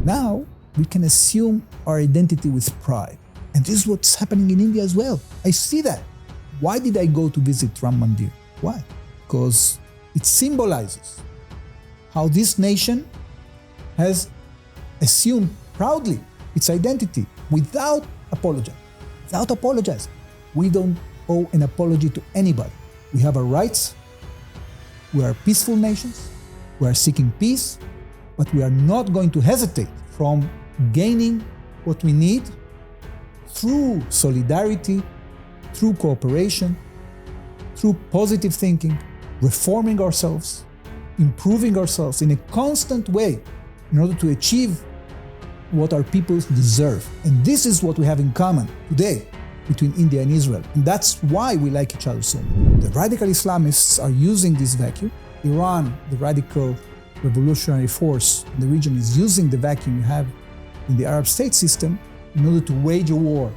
Now we can assume our identity with pride. And this is what's happening in India as well. I see that. Why did I go to visit Ram Mandir? Why? Because it symbolizes how this nation has assumed proudly its identity without apologizing. Without apologizing. We don't owe an apology to anybody. We have our rights. We are peaceful nations. We are seeking peace, but we are not going to hesitate from gaining what we need through solidarity, through cooperation, through positive thinking, reforming ourselves, improving ourselves in a constant way in order to achieve what our peoples deserve. And this is what we have in common today between India and Israel. And that's why we like each other so much. The radical Islamists are using this vacuum. Iran, the radical revolutionary force in the region, is using the vacuum you have in the Arab state system in order to wage a war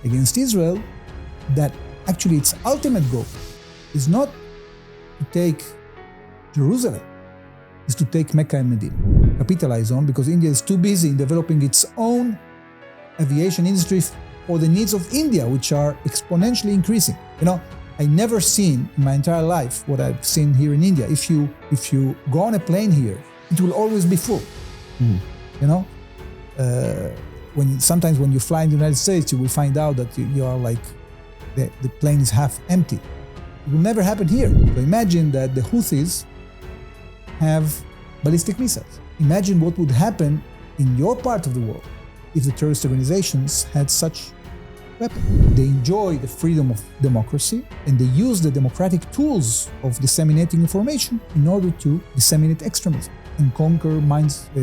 against Israel that actually its ultimate goal is not to take Jerusalem, is to take Mecca and Medina. Capitalize on, because India is too busy in developing its own aviation industry for the needs of India, which are exponentially increasing. I never seen in my entire life what I've seen here in India. If you go on a plane here, it will always be full. Sometimes when you fly in the United States, you will find out that you are like the plane is half empty. It will never happen here. So imagine that the Houthis have ballistic missiles. Imagine what would happen in your part of the world if the terrorist organizations had such weapons. They enjoy the freedom of democracy, and they use the democratic tools of disseminating information in order to disseminate extremism and conquer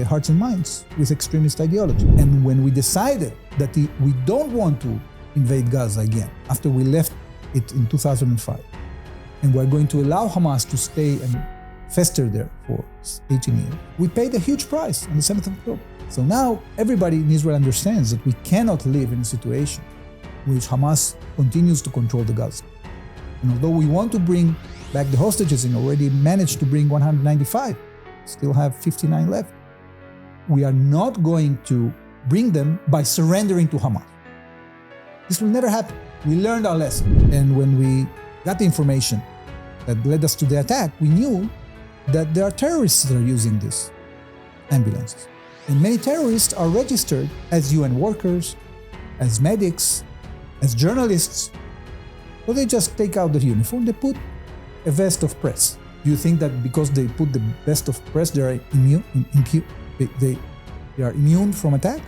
hearts and minds with extremist ideology. And when we decided that we don't want to invade Gaza again, after we left it in 2005, and we're going to allow Hamas to stay and fester there for 18 years, we paid a huge price on the 7th of October. So now everybody in Israel understands that we cannot live in a situation which Hamas continues to control the Gaza. And although we want to bring back the hostages and already managed to bring 195, still have 59 left, we are not going to bring them by surrendering to Hamas. This will never happen. We learned our lesson. And when we got the information that led us to the attack, we knew that there are terrorists that are using these ambulances. And many terrorists are registered as UN workers, as medics, as journalists. So they just take out their uniform, they put a vest of press. Do you think that because they put the vest of press, they are immune? They are immune from attack?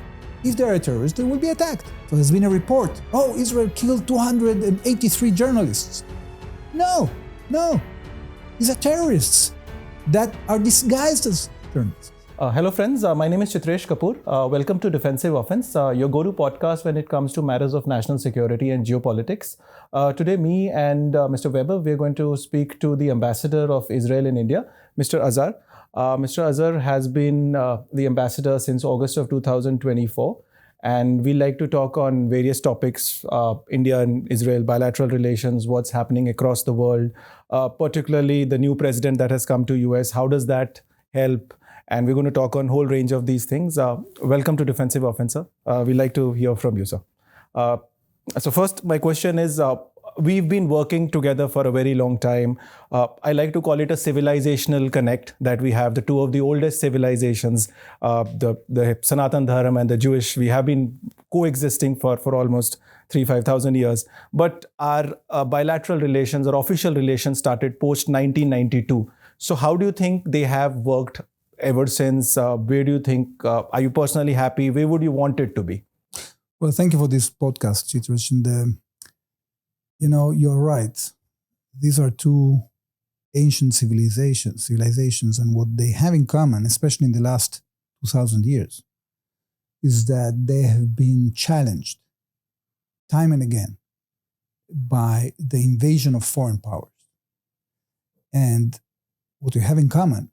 If they are a terrorist, they will be attacked. So there's been a report, Israel killed 283 journalists. No. These are terrorists that are disguised as journalists. Hello friends, my name is Chitresh Kapoor. Welcome to Defensive Offence, your go-to podcast when it comes to matters of national security and geopolitics. Today, me and Mr. Vaibhav, we're going to speak to the Ambassador of Israel in India, Mr. Azar. Mr. Azar has been the ambassador since August of 2024, and we like to talk on various topics, India and Israel, bilateral relations, what's happening across the world, particularly the new president that has come to US, how does that help? And we're going to talk on a whole range of these things. Welcome to Defensive Offence, sir. We'd like to hear from you, sir. So first, my question is, we've been working together for a very long time. I like to call it a civilizational connect that we have, the two of the oldest civilizations, the Sanatan Dharma and the Jewish. We have been coexisting for almost 5,000 years. But our bilateral relations or official relations started post-1992. So how do you think they have worked ever since? Where do you think, are you personally happy? Where would you want it to be? Well, thank you for this podcast, Chitresh. And, you're right. These are two ancient civilizations, and what they have in common, especially in the last 2,000 years, is that they have been challenged time and again by the invasion of foreign powers. And what we have in common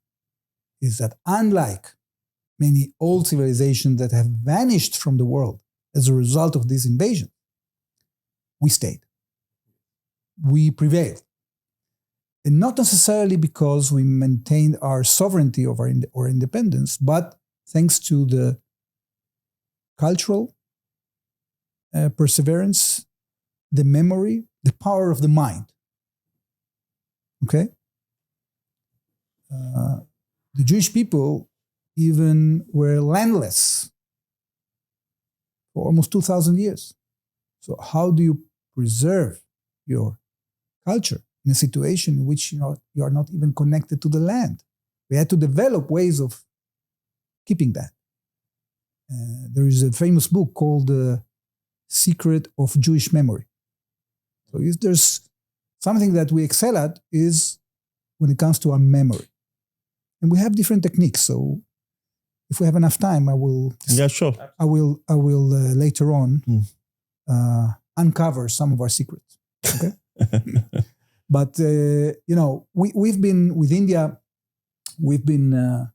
is that unlike many old civilizations that have vanished from the world as a result of this invasion, we stayed. We prevailed. And not necessarily because we maintained our sovereignty over our independence, but thanks to the cultural perseverance, the memory, the power of the mind. Okay? The Jewish people even were landless for almost 2,000 years. So how do you preserve your culture in a situation in which you are not even connected to the land? We had to develop ways of keeping that. There is a famous book called The Secret of Jewish Memory. So if there's something that we excel at is when it comes to our memory. And we have different techniques. So if we have enough time, I will later on uncover some of our secrets. Okay. But we've been with India. We've been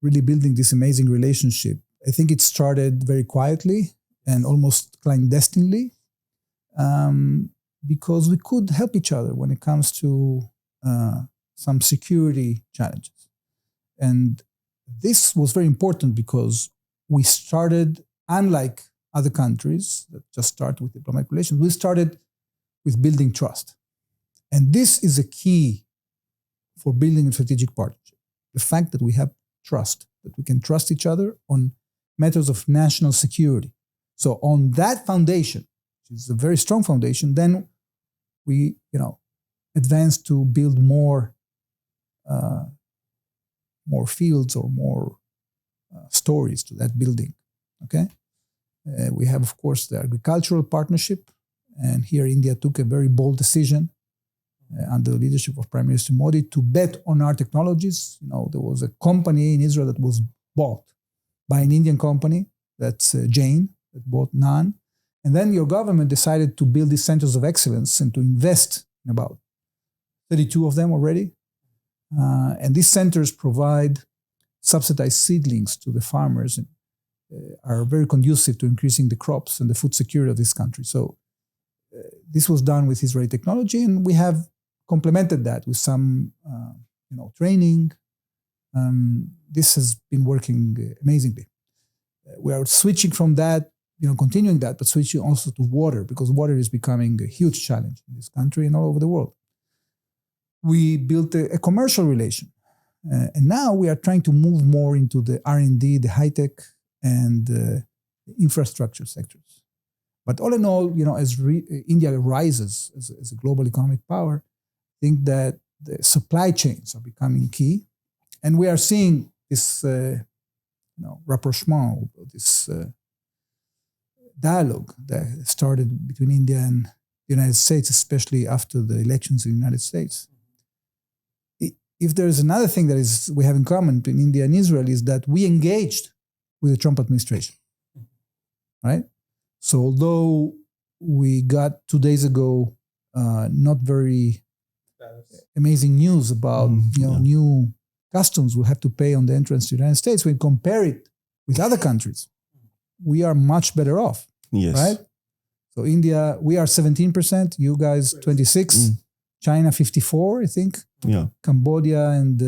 really building this amazing relationship. I think it started very quietly and almost clandestinely, because we could help each other when it comes to some security challenges. And this was very important because we started, unlike other countries that just start with diplomatic relations, we started with building trust. And this is a key for building a strategic partnership. The fact that we have trust, that we can trust each other on matters of national security. So on that foundation, which is a very strong foundation, then we, advance to build more fields or more stories to that building. Okay, we have, of course, the agricultural partnership, and here India took a very bold decision under the leadership of Prime Minister Modi to bet on our technologies. There was a company in Israel that was bought by an Indian company, that's Jain, that bought Nan. And then your government decided to build these centers of excellence and to invest in about 32 of them already. And these centers provide subsidized seedlings to the farmers and are very conducive to increasing the crops and the food security of this country. So this was done with Israeli technology, and we have complemented that with some training. This has been working amazingly. We are switching from that, continuing that, but switching also to water, because water is becoming a huge challenge in this country and all over the world. We built a commercial relation. And now we are trying to move more into the R&D, the high-tech, and infrastructure sectors. But all in all, as India rises as a global economic power, I think that the supply chains are becoming key. And we are seeing this rapprochement, this dialogue that started between India and the United States, especially after the elections in the United States. If there is another thing that we have in common between India and Israel, is that we engaged with the Trump administration, right? So although we got 2 days ago not very amazing news about new customs we'll have to pay on the entrance to the United States, when we compare it with other countries, we are much better off, right? So India, we are 17%, you guys 26%. China 54, I think. Yeah. Cambodia and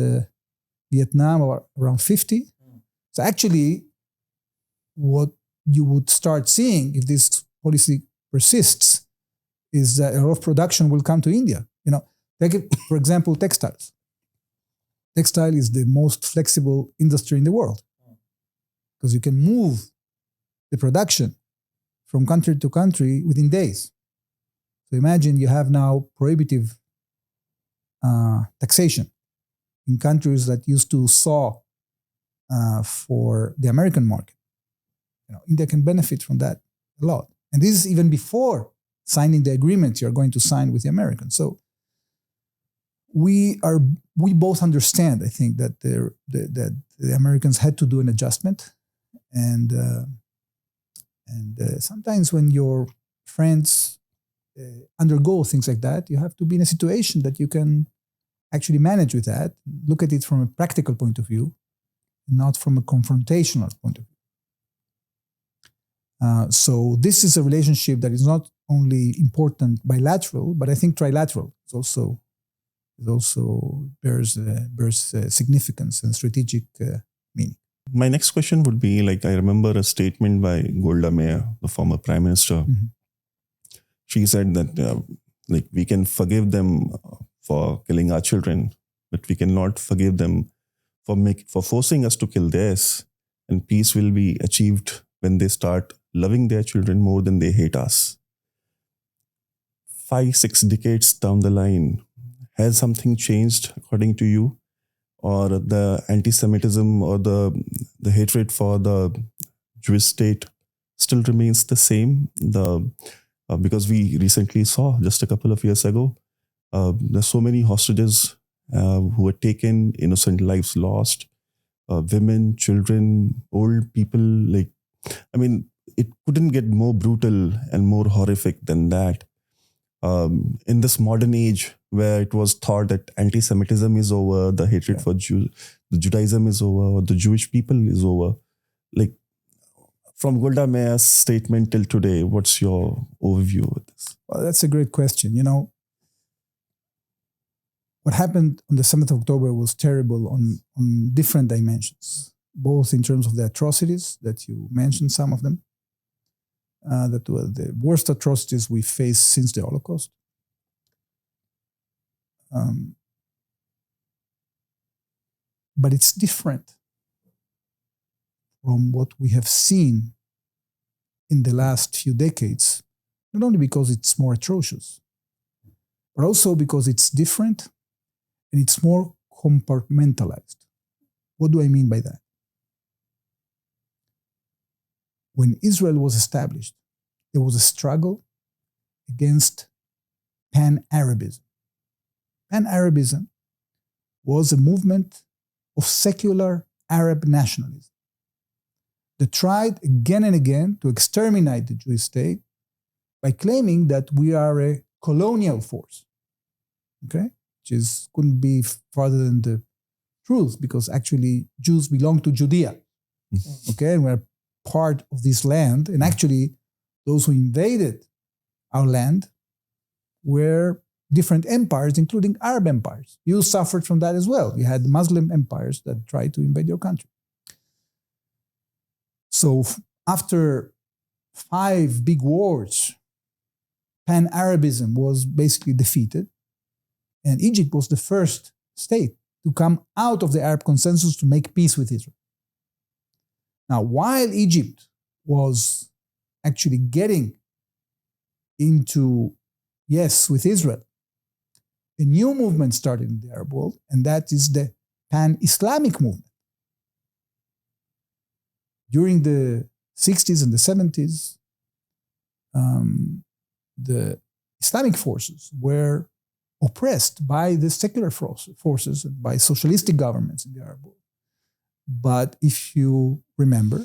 Vietnam are around 50. So actually, what you would start seeing if this policy persists is that a lot of production will come to India. Take it, for example, textiles. Textile is the most flexible industry in the world because you can move the production from country to country within days. So imagine you have now prohibitive taxation in countries that used to saw for the American market. India can benefit from that a lot. And this is even before signing the agreement you're going to sign with the Americans. So we both understand, I think, that the Americans had to do an adjustment. And sometimes when your friends undergo things like that, you have to be in a situation that you can actually manage with that, look at it from a practical point of view, not from a confrontational point of view. So this is a relationship that is not only important bilateral, but I think trilateral. It also bears significance and strategic meaning. My next question would be like, I remember a statement by Golda Meir, the former prime minister. Mhm. She said that like we can forgive them for killing our children, but we cannot forgive them for forcing us to kill theirs. And peace will be achieved when they start loving their children more than they hate us. 5-6 decades down the line, has something changed according to you? Or the anti-Semitism or the hatred for the Jewish state still remains the same? Because we recently saw just a couple of years ago, there's so many hostages who were taken, innocent lives lost, women, children, old people. Like, I mean, it couldn't get more brutal and more horrific than that. In this modern age where it was thought that anti-Semitism is over, the hatred for the Judaism is over, or the Jewish people is over. Like, from Golda Meir's statement till today, what's your overview of this? Well, that's a great question. What happened on the 7th of October was terrible on different dimensions, both in terms of the atrocities that you mentioned, some of them, that were the worst atrocities we faced since the Holocaust. But it's different from what we have seen in the last few decades, not only because it's more atrocious, but also because it's different and it's more compartmentalized. What do I mean by that? When Israel was established, there was a struggle against Pan-Arabism. Pan-Arabism was a movement of secular Arab nationalism that tried again and again to exterminate the Jewish state by claiming that we are a colonial force, okay? Which couldn't be farther than the truth, because actually Jews belong to Judea, okay? And we're part of this land, and actually those who invaded our land were different empires, including Arab empires. You suffered from that as well. You had Muslim empires that tried to invade your country. So after 5 big wars, Pan-Arabism was basically defeated, and Egypt was the first state to come out of the Arab consensus to make peace with Israel. Now, while Egypt was actually getting into yes with Israel, a new movement started in the Arab world, and that is the Pan-Islamic movement. During the 60s and the 70s, the Islamic forces were oppressed by the secular forces and by socialistic governments in the Arab world. But if you remember,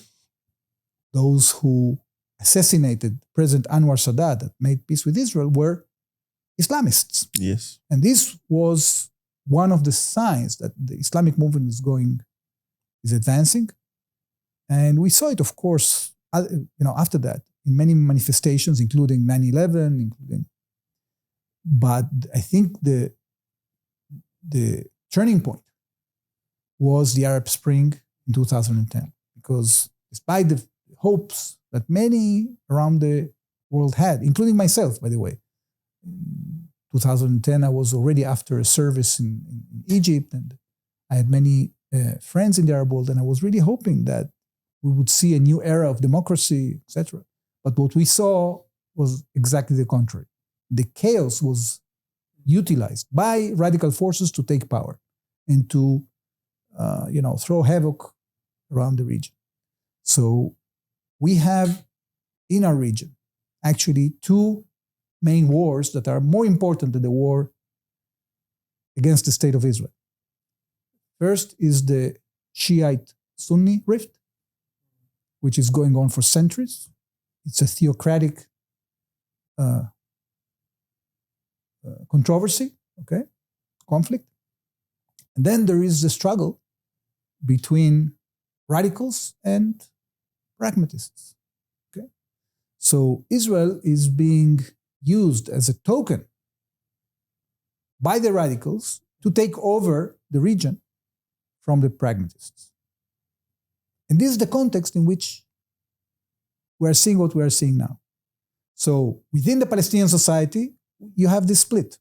those who assassinated President Anwar Sadat that made peace with Israel were Islamists. Yes. And this was one of the signs that the Islamic movement is advancing. And we saw it, of course, after that, in many manifestations, including 9/11, but I think the turning point was the Arab Spring in 2010, because despite the hopes that many around the world had, including myself, by the way, in 2010, I was already after a service in Egypt, and I had many friends in the Arab world, and I was really hoping that we would see a new era of democracy, etc. But what we saw was exactly the contrary. The chaos was utilized by radical forces to take power and to, throw havoc around the region. So we have in our region actually 2 main wars that are more important than the war against the state of Israel. First is the Shiite-Sunni rift, which is going on for centuries. It's a theocratic controversy, okay, conflict. And then there is the struggle between radicals and pragmatists, okay? So Israel is being used as a token by the radicals to take over the region from the pragmatists. And this is the context in which we are seeing what we are seeing now. So within the Palestinian society, you have this split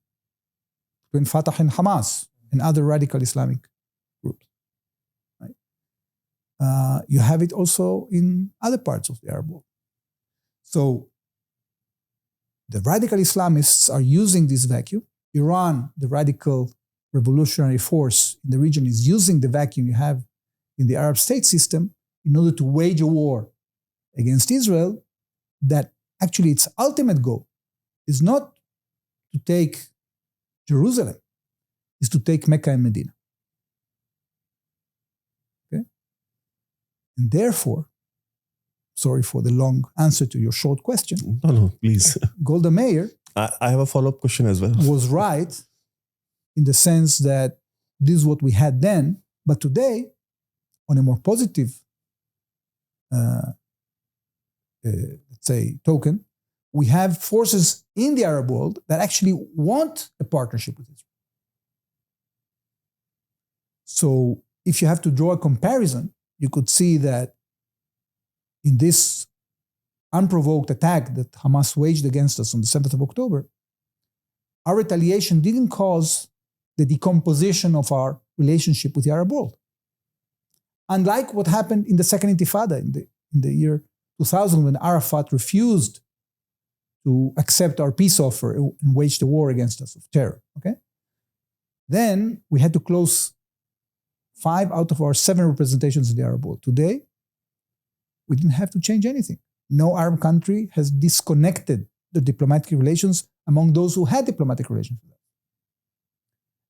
between Fatah and Hamas and other radical Islamic groups. Right? You have it also in other parts of the Arab world. So the radical Islamists are using this vacuum. Iran, the radical revolutionary force in the region, is using the vacuum you have in the Arab state system in order to wage a war against Israel that actually its ultimate goal is not to take Jerusalem, is to take Mecca and Medina. Okay? And therefore, sorry for the long answer to your short question. No, please. Golda Meir I have a follow-up question as well. was right in the sense that this is what we had then, but today, on a more positive, let's say, token, we have forces in the Arab world that actually want a partnership with Israel. So if you have to draw a comparison, you could see that in this unprovoked attack that Hamas waged against us on the 7th of October, our retaliation didn't cause the decomposition of our relationship with the Arab world. Unlike what happened in the Second Intifada in the year 2000, when Arafat refused to accept our peace offer and waged a war against us of terror. Okay? Then we had to close 5 out of our 7 representations in the Arab world. Today, we didn't have to change anything. No Arab country has disconnected the diplomatic relations among those who had diplomatic relations with us.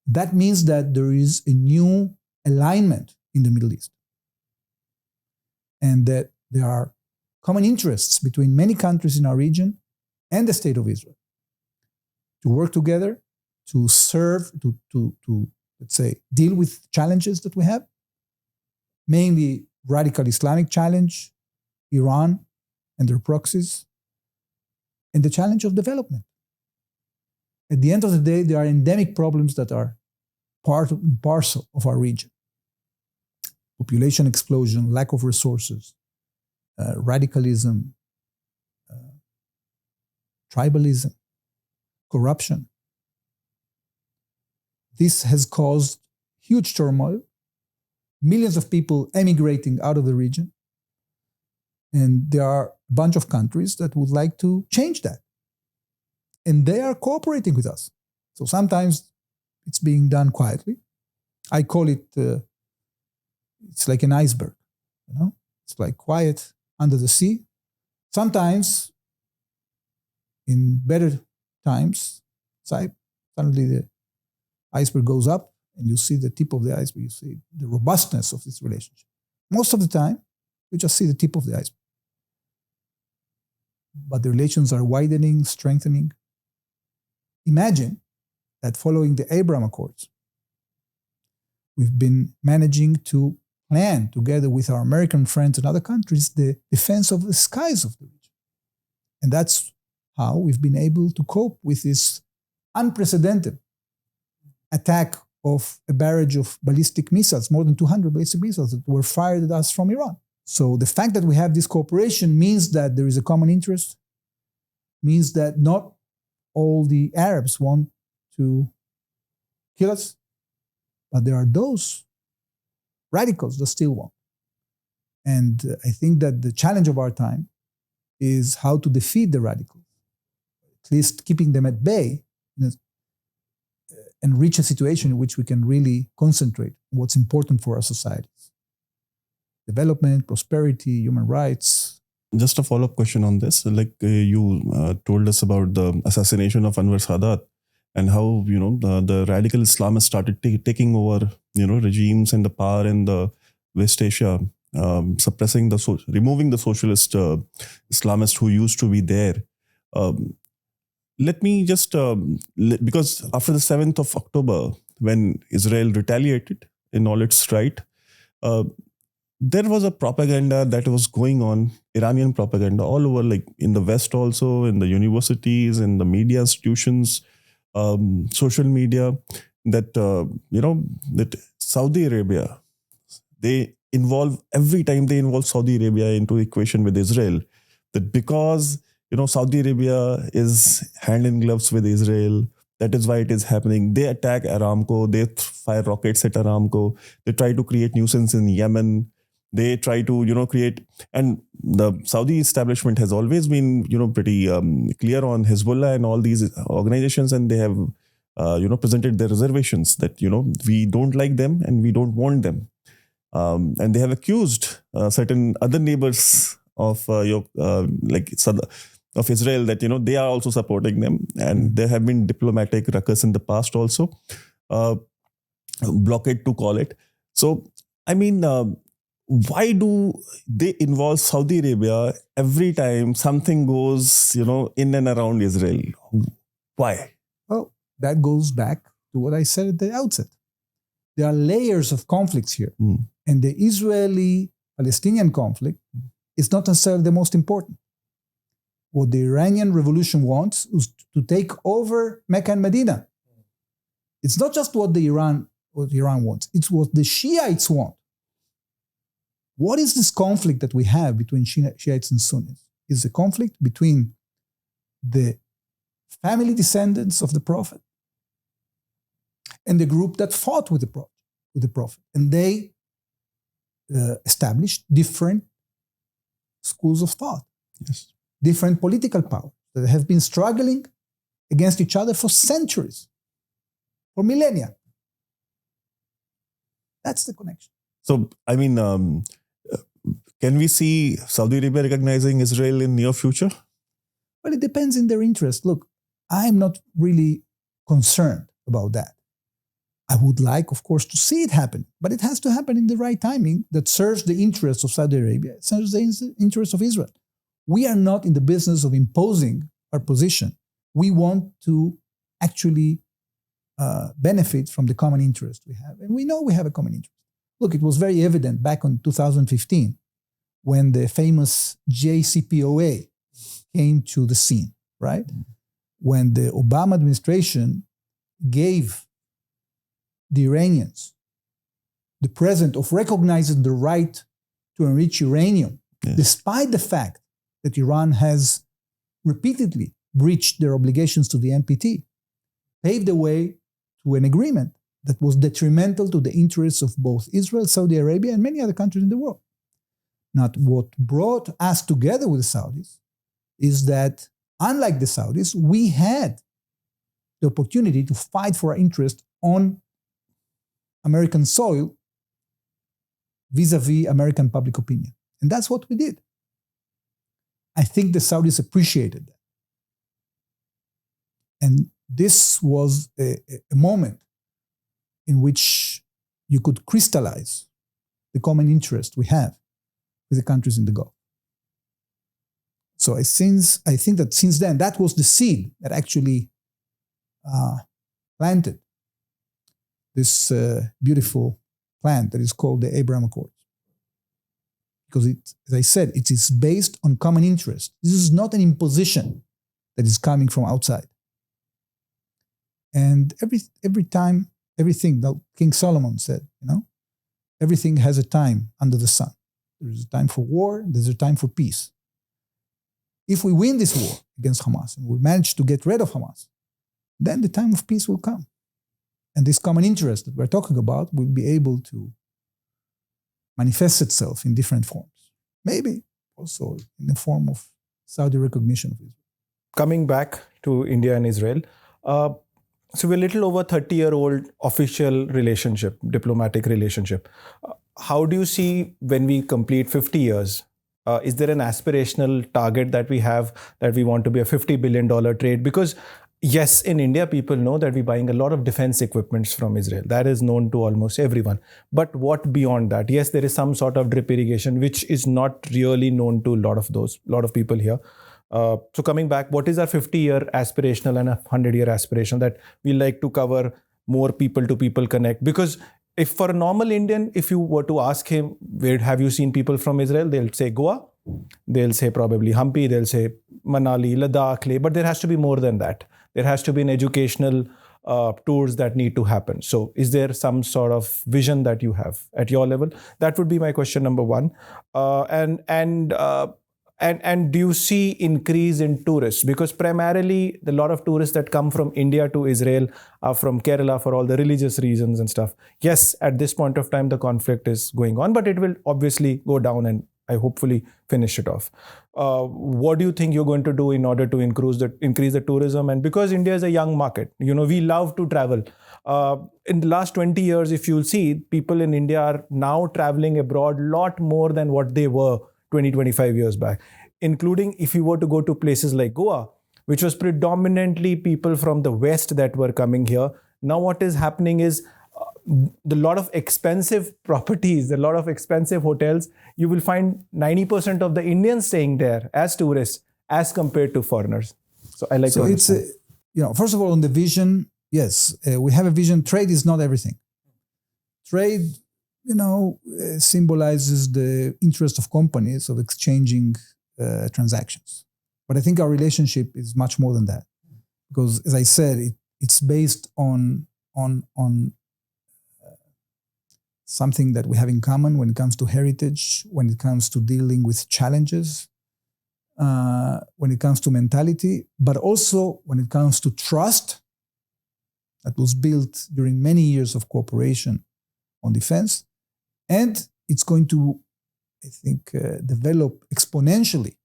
That means that there is a new alignment in the Middle East, and that there are common interests between many countries in our region and the State of Israel to work together, to serve, to let's say, deal with challenges that we have, mainly radical Islamic challenge, Iran and their proxies, and the challenge of development. At the end of the day, there are endemic problems that are part and parcel of our region. Population explosion, lack of resources, radicalism, tribalism, corruption. This has caused huge turmoil, millions of people emigrating out of the region, and there are a bunch of countries that would like to change that. And they are cooperating with us. So sometimes it's being done quietly. I call it, it's like an iceberg, you know? It's like quiet under the sea. Sometimes, in better times, suddenly the iceberg goes up and you see the tip of the iceberg. You see the robustness of this relationship. Most of the time, you just see the tip of the iceberg. But the relations are widening, strengthening. Imagine that following the Abraham Accords, we've been managing to plan together with our American friends and other countries the defense of the skies of the region. And that's how we've been able to cope with this unprecedented attack of a barrage of ballistic missiles, more than 200 ballistic missiles that were fired at us from Iran. So the fact that we have this cooperation means that there is a common interest, means that not all the Arabs want to kill us, but there are those radicals that still want. And I think that the challenge of our time is how to defeat the radicals, at least keeping them at bay, and reach a situation in which we can really concentrate on what's important for our societies. Development, prosperity, human rights. Just a follow-up question on this. Like you told us about the assassination of Anwar Sadat and how, the radical Islamists started taking over, regimes and the power in the West Asia, suppressing removing the socialist Islamists who used to be there. Let me just, because after the 7th of October, when Israel retaliated in all its right, there was a propaganda that was going on, Iranian propaganda all over, like in the West also, in the universities, in the media institutions, social media, that, that Saudi Arabia, they every time they involve Saudi Arabia into equation with Israel, that because Saudi Arabia is hand in gloves with Israel, that is why it is happening. They attack Aramco, they fire rockets at Aramco, they try to create nuisance in Yemen, they try to create, and the Saudi establishment has always been pretty clear on Hezbollah and all these organizations, and they have presented their reservations that we don't like them and we don't want them. And they have accused certain other neighbors of of Israel that they are also supporting them, and there have been diplomatic ruckus in the past also, blockade to call it. So I mean, why do they involve Saudi Arabia every time something goes in and around Israel? Why? Well, that goes back to what I said at the outset. There are layers of conflicts here. And the Israeli-Palestinian conflict is not necessarily the most important. What the Iranian revolution wants is to take over Mecca and Medina. It's not just what Iran wants, it's what the Shiites want. What is this conflict that we have between Shiites and Sunnis? It's a conflict between the family descendants of the Prophet and the group that fought with the Prophet. And they established different schools of thought, different political powers that have been struggling against each other for centuries, for millennia. That's the connection. So, I mean, can we see Saudi Arabia recognizing Israel in near future? Well, it depends in their interest. Look, I'm not really concerned about that. I would like, of course, to see it happen, but it has to happen in the right timing that serves the interests of Saudi Arabia, it serves the interests of Israel. We are not in the business of imposing our position. We want to actually benefit from the common interest we have. And we know we have a common interest. Look, it was very evident back in 2015 when the famous JCPOA came to the scene, right? When the Obama administration gave the Iranians the present of recognizing the right to enrich uranium, despite the fact that Iran has repeatedly breached their obligations to the NPT, paved the way to an agreement that was detrimental to the interests of both Israel, Saudi Arabia, and many other countries in the world. Now, what brought us together with the Saudis is that, unlike the Saudis, we had the opportunity to fight for our interest on American soil vis-a-vis American public opinion. And that's what we did. I think the Saudis appreciated that. And this was a moment in which you could crystallize the common interest we have with the countries in the Gulf. So I think that since then, that was the seed that actually planted this beautiful plant that is called the Abraham Accords. Because as I said, it is based on common interest. This is not an imposition that is coming from outside. And every time, everything that King Solomon said, everything has a time under the sun. There's a time for war, there's a time for peace. If we win this war against Hamas and we manage to get rid of Hamas, then the time of peace will come. And this common interest that we're talking about will be able to manifest itself in different forms. Maybe also in the form of Saudi recognition of Israel. Coming back to India and Israel, so we're a little over 30-year-old official relationship, diplomatic relationship. How do you see when we complete 50 years? Is there an aspirational target that we have that we want to be a $50 billion trade? Because yes, in India, people know that we're buying a lot of defense equipments from Israel. That is known to almost everyone. But what beyond that? Yes, there is some sort of drip irrigation, which is not really known to a lot of people here. So coming back, what is our 50-year aspirational and a 100-year aspirational that we like to cover more people-to-people connect? Because if for a normal Indian, if you were to ask him, where have you seen people from Israel? They'll say Goa. They'll say probably Hampi. They'll say Manali, Ladakh, Leh. But there has to be more than that. There has to be an educational tours that need to happen. So is there some sort of vision that you have at your level? That would be my question number one. And do you see increase in tourists? Because primarily the lot of tourists that come from India to Israel are from Kerala for all the religious reasons and stuff. Yes, at this point of time, the conflict is going on, but it will obviously go down and I hopefully finish it off. What do you think you're going to do in order to increase the tourism? And because India is a young market, we love to travel. In the last 20 years, if you'll see, people in India are now traveling abroad a lot more than what they were 20, 25 years back, including if you were to go to places like Goa, which was predominantly people from the West that were coming here. Now what is happening is the lot of expensive properties, the lot of expensive hotels, you will find 90% of the Indians staying there as tourists as compared to foreigners. So I like to understand. First of all, on the vision, yes, we have a vision. Trade is not everything. Trade symbolizes the interest of companies of exchanging transactions. But I think our relationship is much more than that. Because as I said, it's based on something that we have in common when it comes to heritage, when it comes to dealing with challenges, when it comes to mentality, but also when it comes to trust that was built during many years of cooperation on defense. And it's going to, I think, develop exponentially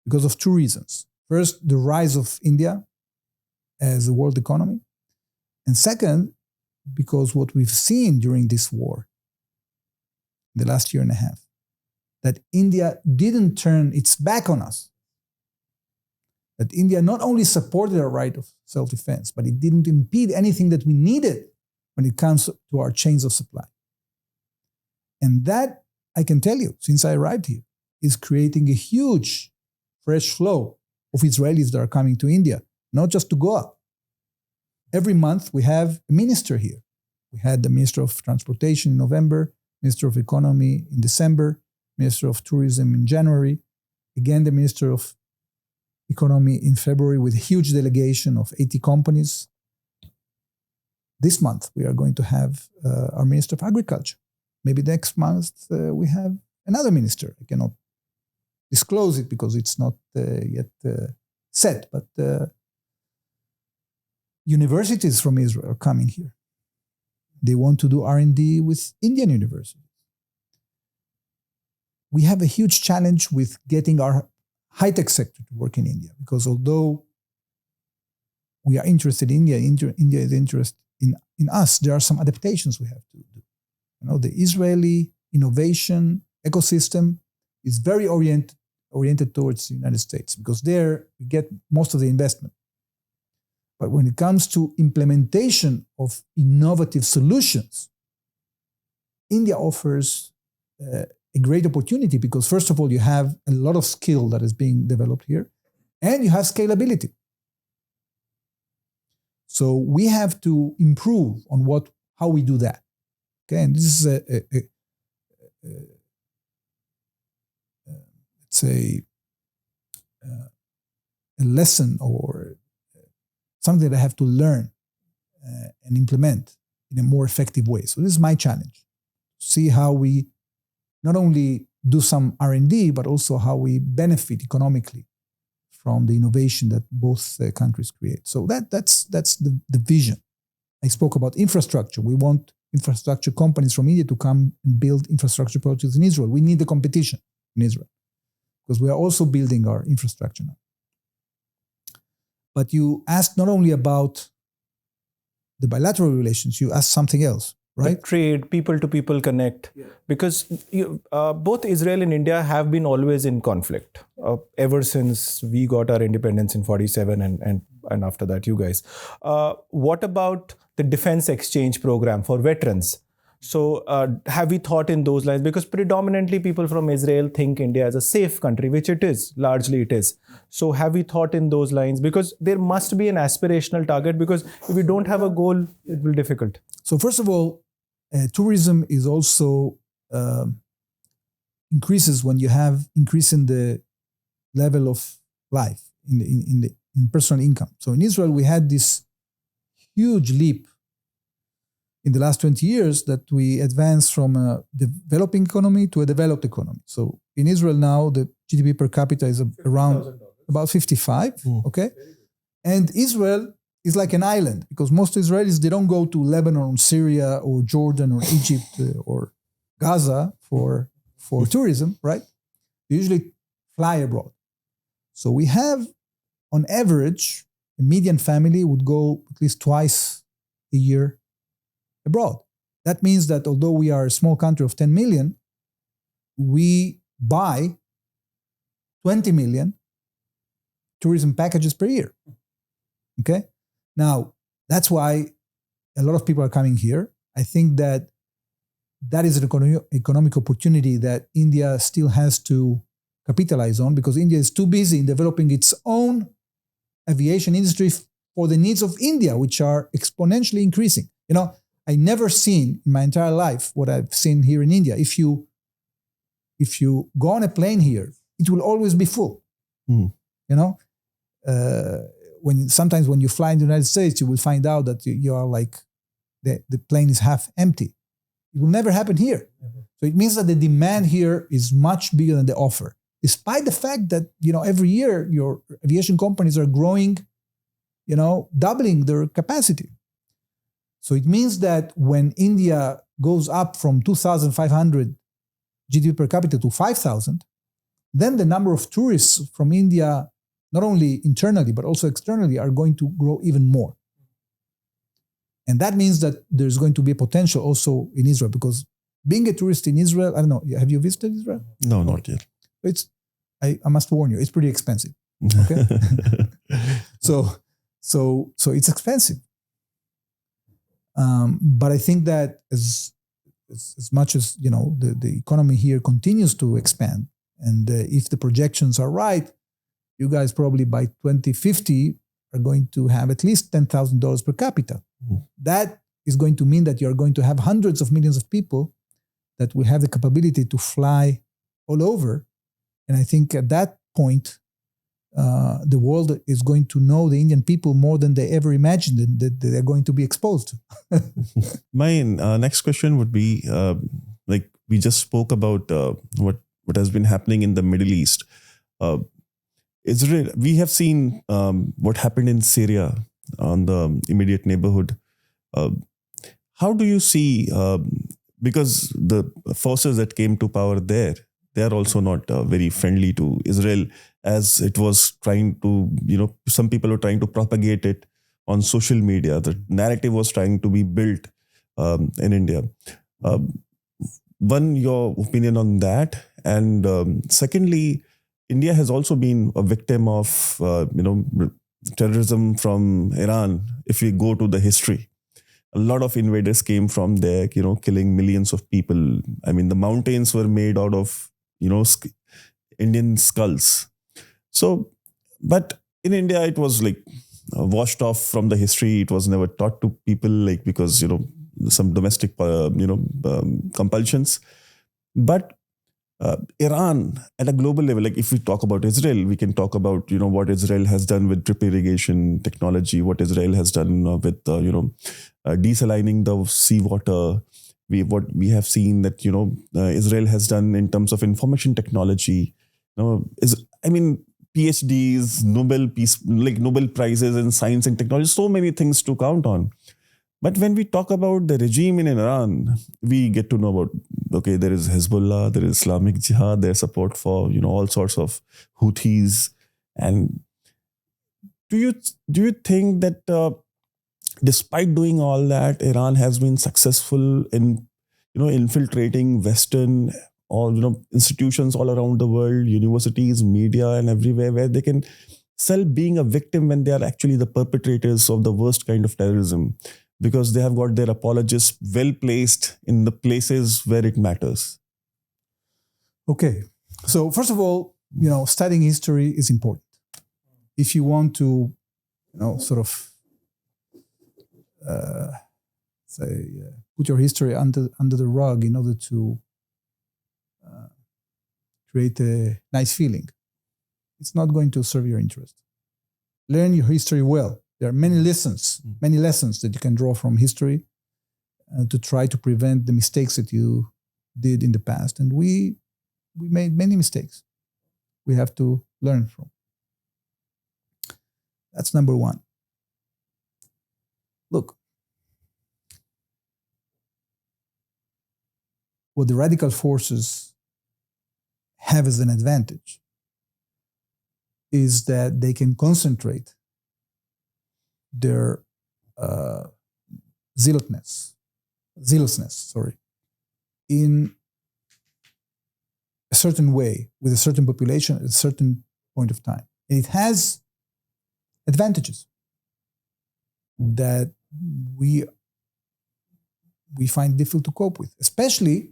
because of two reasons. First, the rise of India as a world economy. And second, because what we've seen during this war, the last year and a half, that India didn't turn its back on us. That India not only supported our right of self-defense, but it didn't impede anything that we needed when it comes to our chains of supply. And that, I can tell you, since I arrived here, is creating a huge fresh flow of Israelis that are coming to India, not just to Goa. Every month we have a minister here. We had the Minister of Transportation in November, Minister of Economy in December, Minister of Tourism in January, again the Minister of Economy in February with a huge delegation of 80 companies. This month we are going to have our Minister of Agriculture. Maybe next month we have another minister. I cannot disclose it because it's not yet set, but universities from Israel are coming here. They want to do R&D with Indian universities. We have a huge challenge with getting our high-tech sector to work in India because although we are interested in India is interested in us, there are some adaptations we have to do. The Israeli innovation ecosystem is very oriented towards the United States because there we get most of the investment. But when it comes to implementation of innovative solutions, India offers a great opportunity because first of all, you have a lot of skill that is being developed here and you have scalability. So we have to improve on how we do that. Okay, and this is a lesson or something that I have to learn and implement in a more effective way. So this is my challenge. See how we not only do some R&D, but also how we benefit economically from the innovation that both countries create. So that's the vision. I spoke about infrastructure. We want infrastructure companies from India to come and build infrastructure projects in Israel. We need the competition in Israel because we are also building our infrastructure now. But you asked not only about the bilateral relations, you asked something else, right? The trade, people-to-people connect. Yeah. Because both Israel and India have been always in conflict ever since we got our independence in 47 and after that, you guys. What about the defense exchange program for veterans? So have we thought in those lines? Because predominantly people from Israel think India is a safe country, which it is, largely it is. So have we thought in those lines? Because there must be an aspirational target because if we don't have a goal, it will be difficult. So first of all, tourism is also increases when you have increase in the level of life, in personal income. So in Israel, we had this huge leap in the last 20 years that we advanced from a developing economy to a developed economy. So in Israel now, the GDP per capita is around about 55, okay? And Israel is like an island because most Israelis, they don't go to Lebanon, Syria, or Jordan, or Egypt, or Gaza for tourism, right? They usually fly abroad. So we have, on average, a median family would go at least twice a year abroad. That means that although we are a small country of 10 million, we buy 20 million tourism packages per year. Okay? Now, that's why a lot of people are coming here. I think that is an economic opportunity that India still has to capitalize on because India is too busy in developing its own aviation industry for the needs of India, which are exponentially increasing. You know, I never seen in my entire life what I've seen here in India. If you go on a plane here, it will always be full. You know, sometimes when you fly in the United States, you will find out that you are like the plane is half empty. It will never happen here. So it means that the demand here is much bigger than the offer, despite the fact that, you know, every year your aviation companies are growing, you know, doubling their capacity. So it means that when India goes up from 2,500 GDP per capita to 5,000, then the number of tourists from India, not only internally, but also externally, are going to grow even more. And that means that there's going to be a potential also in Israel, because being a tourist in Israel, I don't know, have you visited Israel? No, not yet. I must warn you, it's pretty expensive. Okay? So it's expensive. But I think that as much as, you know, the economy here continues to expand, and if the projections are right, you guys probably by 2050 are going to have at least $10,000 per capita. That is going to mean that you are going to have hundreds of millions of people that will have the capability to fly all over. And I think at that point, the world is going to know the Indian people more than they ever imagined that they're going to be exposed to. My next question would be, like we just spoke about what has been happening in the Middle East. Israel, we have seen what happened in Syria on the immediate neighborhood. How do you see, because the forces that came to power there, they are also not very friendly to Israel, as it was trying to, you know, some people were trying to propagate it on social media. The narrative was trying to be built in India. One, your opinion on that. And secondly, India has also been a victim of, terrorism from Iran. If we go to the history, a lot of invaders came from there, you know, killing millions of people. I mean, the mountains were made out of, you know, Indian skulls. So, but in India, it was like washed off from the history. It was never taught to people, like, because, you know, some domestic, compulsions. But Iran at a global level, like if we talk about Israel, we can talk about, you know, what Israel has done with drip irrigation technology, what Israel has done with, desalining the seawater. What we have seen that, you know, Israel has done in terms of information technology, you know, PhDs, Nobel Prizes in science and technology, so many things to count on. But when we talk about the regime in Iran, we get to know about, okay, there is Hezbollah, there is Islamic Jihad, there's support for, you know, all sorts of Houthis. And do you think that despite doing all that, Iran has been successful in, you know, infiltrating Western or, you know, institutions all around the world, universities, media, and everywhere, where they can sell being a victim when they are actually the perpetrators of the worst kind of terrorism, because they have got their apologists well placed in the places where it matters? Okay. So first of all, you know, studying history is important. If you want to, you know, sort of put your history under the rug in order to create a nice feeling, it's not going to serve your interest. Learn your history well. There are many lessons that you can draw from history to try to prevent the mistakes that you did in the past. And we made many mistakes we have to learn from. That's number one. Look, what the radical forces have as an advantage is that they can concentrate their zealousness, in a certain way, with a certain population at a certain point of time. And it has advantages that we find difficult to cope with, especially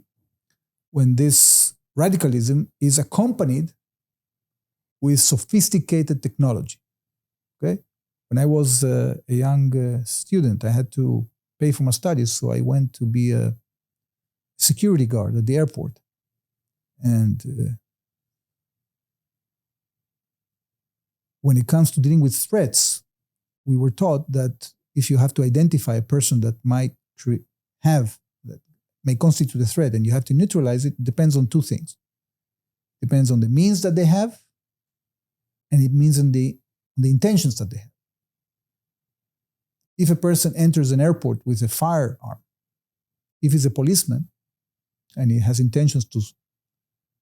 when this radicalism is accompanied with sophisticated technology. Okay? When I was a young student, I had to pay for my studies, so I went to be a security guard at the airport. And when it comes to dealing with threats, we were taught that if you have to identify a person that might may constitute a threat and you have to neutralize it, depends on two things. Depends on the means that they have, and it means on the intentions that they have. If a person enters an airport with a firearm, if he's a policeman and he has intentions to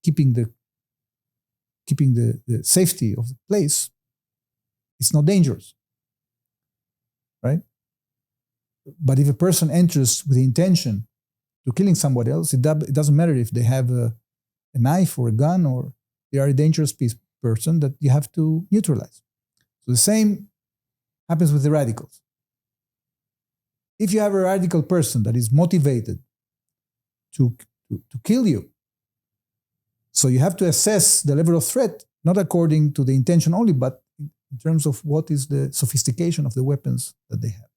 keeping the safety of the place, it's not dangerous, right? But if a person enters with the intention to killing somebody else, it doesn't matter if they have a knife or a gun, or they are a dangerous person that you have to neutralize. So the same happens with the radicals. If you have a radical person that is motivated to kill you, so you have to assess the level of threat, not according to the intention only, but in terms of what is the sophistication of the weapons that they have.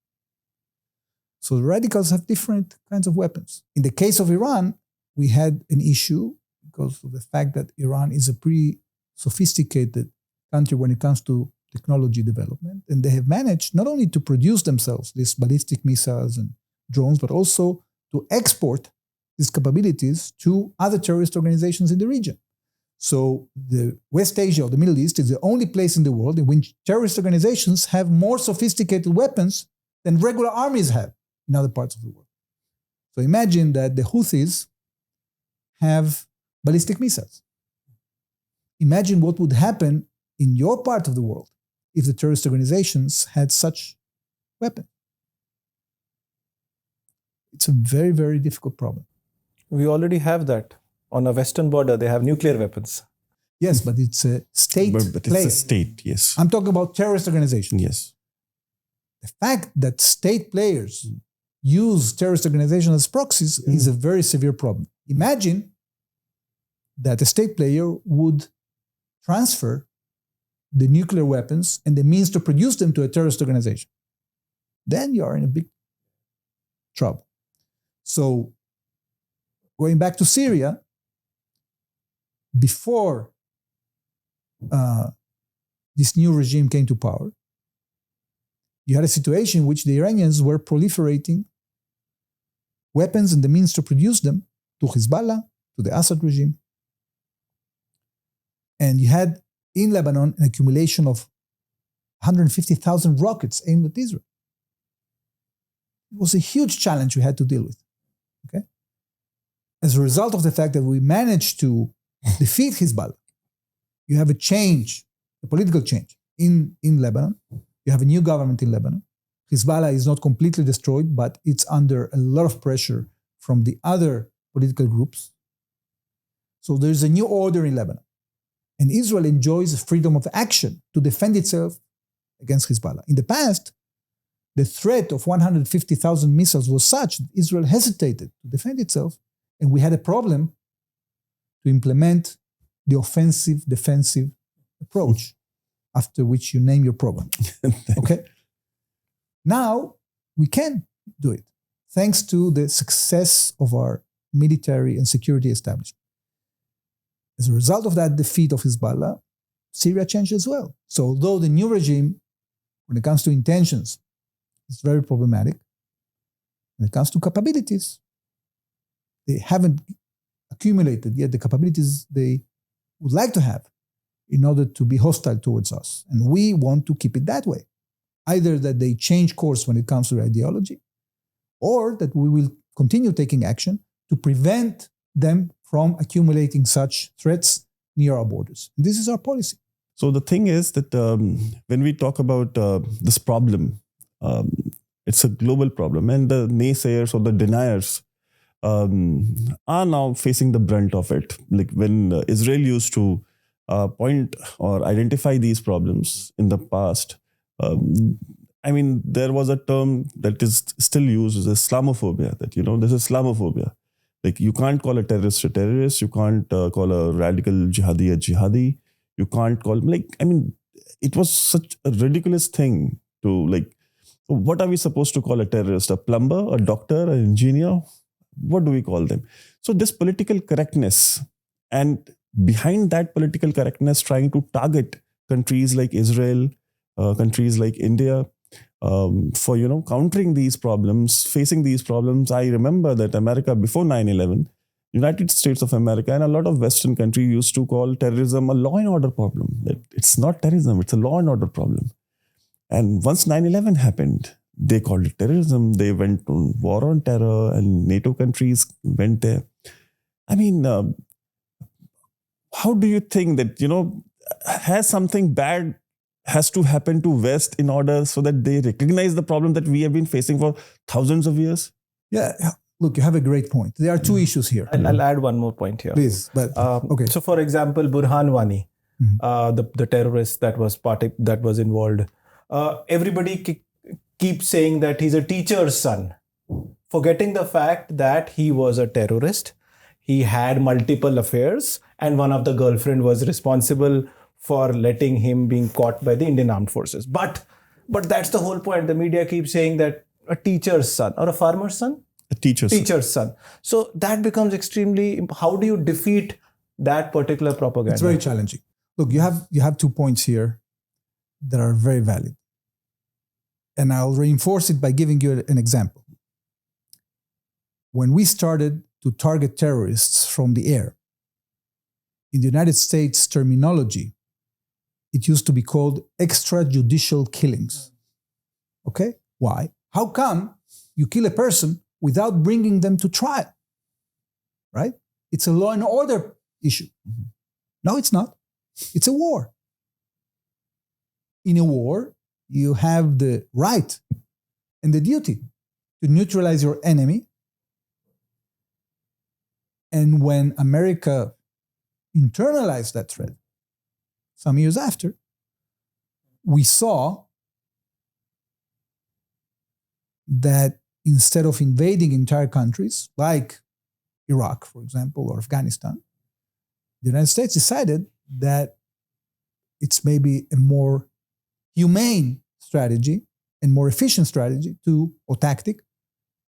So the radicals have different kinds of weapons. In the case of Iran, we had an issue because of the fact that Iran is a pretty sophisticated country when it comes to technology development. And they have managed not only to produce themselves these ballistic missiles and drones, but also to export these capabilities to other terrorist organizations in the region. So the West Asia or the Middle East is the only place in the world in which terrorist organizations have more sophisticated weapons than regular armies have in other parts of the world. So imagine that the Houthis have ballistic missiles. Imagine what would happen in your part of the world if the terrorist organizations had such weapons. It's a very, very difficult problem. We already have that. On a western border, they have nuclear weapons. Yes, but it's a state But player. it's a state, yes. I'm talking about terrorist organizations. Yes. The fact that state players use terrorist organizations as proxies is a very severe problem. Imagine that a state player would transfer the nuclear weapons and the means to produce them to a terrorist organization. Then you are in a big trouble. So, going back to Syria, before this new regime came to power, you had a situation in which the Iranians were proliferating weapons and the means to produce them to Hezbollah, to the Assad regime. And you had in Lebanon an accumulation of 150,000 rockets aimed at Israel. It was a huge challenge we had to deal with. Okay? As a result of the fact that we managed to defeat Hezbollah, you have a change, a political change in Lebanon. You have a new government in Lebanon. Hezbollah is not completely destroyed, but it's under a lot of pressure from the other political groups. So there's a new order in Lebanon. And Israel enjoys freedom of action to defend itself against Hezbollah. In the past, the threat of 150,000 missiles was such that Israel hesitated to defend itself, and we had a problem to implement the offensive-defensive approach, after which you name your program. Okay? Now, we can do it, thanks to the success of our military and security establishment. As a result of that defeat of Hezbollah, Syria changed as well. So although the new regime When it comes to intentions, it's very problematic. When it comes to capabilities, they haven't accumulated yet the capabilities they would like to have in order to be hostile towards us. And we want to keep it that way. Either that they change course when it comes to ideology, or that we will continue taking action to prevent them from accumulating such threats near our borders. This is our policy. So the thing is that when we talk about this problem, it's a global problem, and the naysayers or the deniers are now facing the brunt of it. Like when Israel used to point or identify these problems in the past, I mean, there was a term that is still used as Islamophobia, that, this is Islamophobia. Like, you can't call a terrorist, you can't call a radical jihadi a jihadi, you can't call, it was such a ridiculous thing to, what are we supposed to call a terrorist? A plumber, a doctor, an engineer? What do we call them? So this political correctness, and behind that political correctness, trying to target countries like Israel, countries like India, for, countering these problems, facing these problems. I remember that America, before 9/11, United States of America and a lot of Western countries used to call terrorism a law and order problem. That it's not terrorism, it's a law and order problem. And once 9/11 happened, they called it terrorism. They went on war on terror, and NATO countries went there. How do you think that, has something bad has to happen to West in order so that they recognize the problem that we have been facing for thousands of years? Yeah, look, you have a great point. There are two issues here. I'll add one more point here. Please, but okay. So, for example, Burhan Wani, the terrorist that was involved, everybody keeps saying that he's a teacher's son, forgetting the fact that he was a terrorist. He had multiple affairs, and one of the girlfriend was responsible for letting him being caught by the Indian Armed Forces. But that's the whole point. The media keeps saying that a teacher's son or a farmer's son? A teacher's son. So that becomes extremely, how do you defeat that particular propaganda? It's very challenging. Look, you have 2 points here that are very valid. And I'll reinforce it by giving you an example. When we started to target terrorists from the air, in the United States terminology, it used to be called extrajudicial killings. Okay? Why? How come you kill a person without bringing them to trial? Right? It's a law and order issue. Mm-hmm. No, it's not. It's a war. In a war, you have the right and the duty to neutralize your enemy. And when America internalized that threat, some years after, we saw that instead of invading entire countries, like Iraq, for example, or Afghanistan, the United States decided that it's maybe a more humane strategy and more efficient strategy or tactic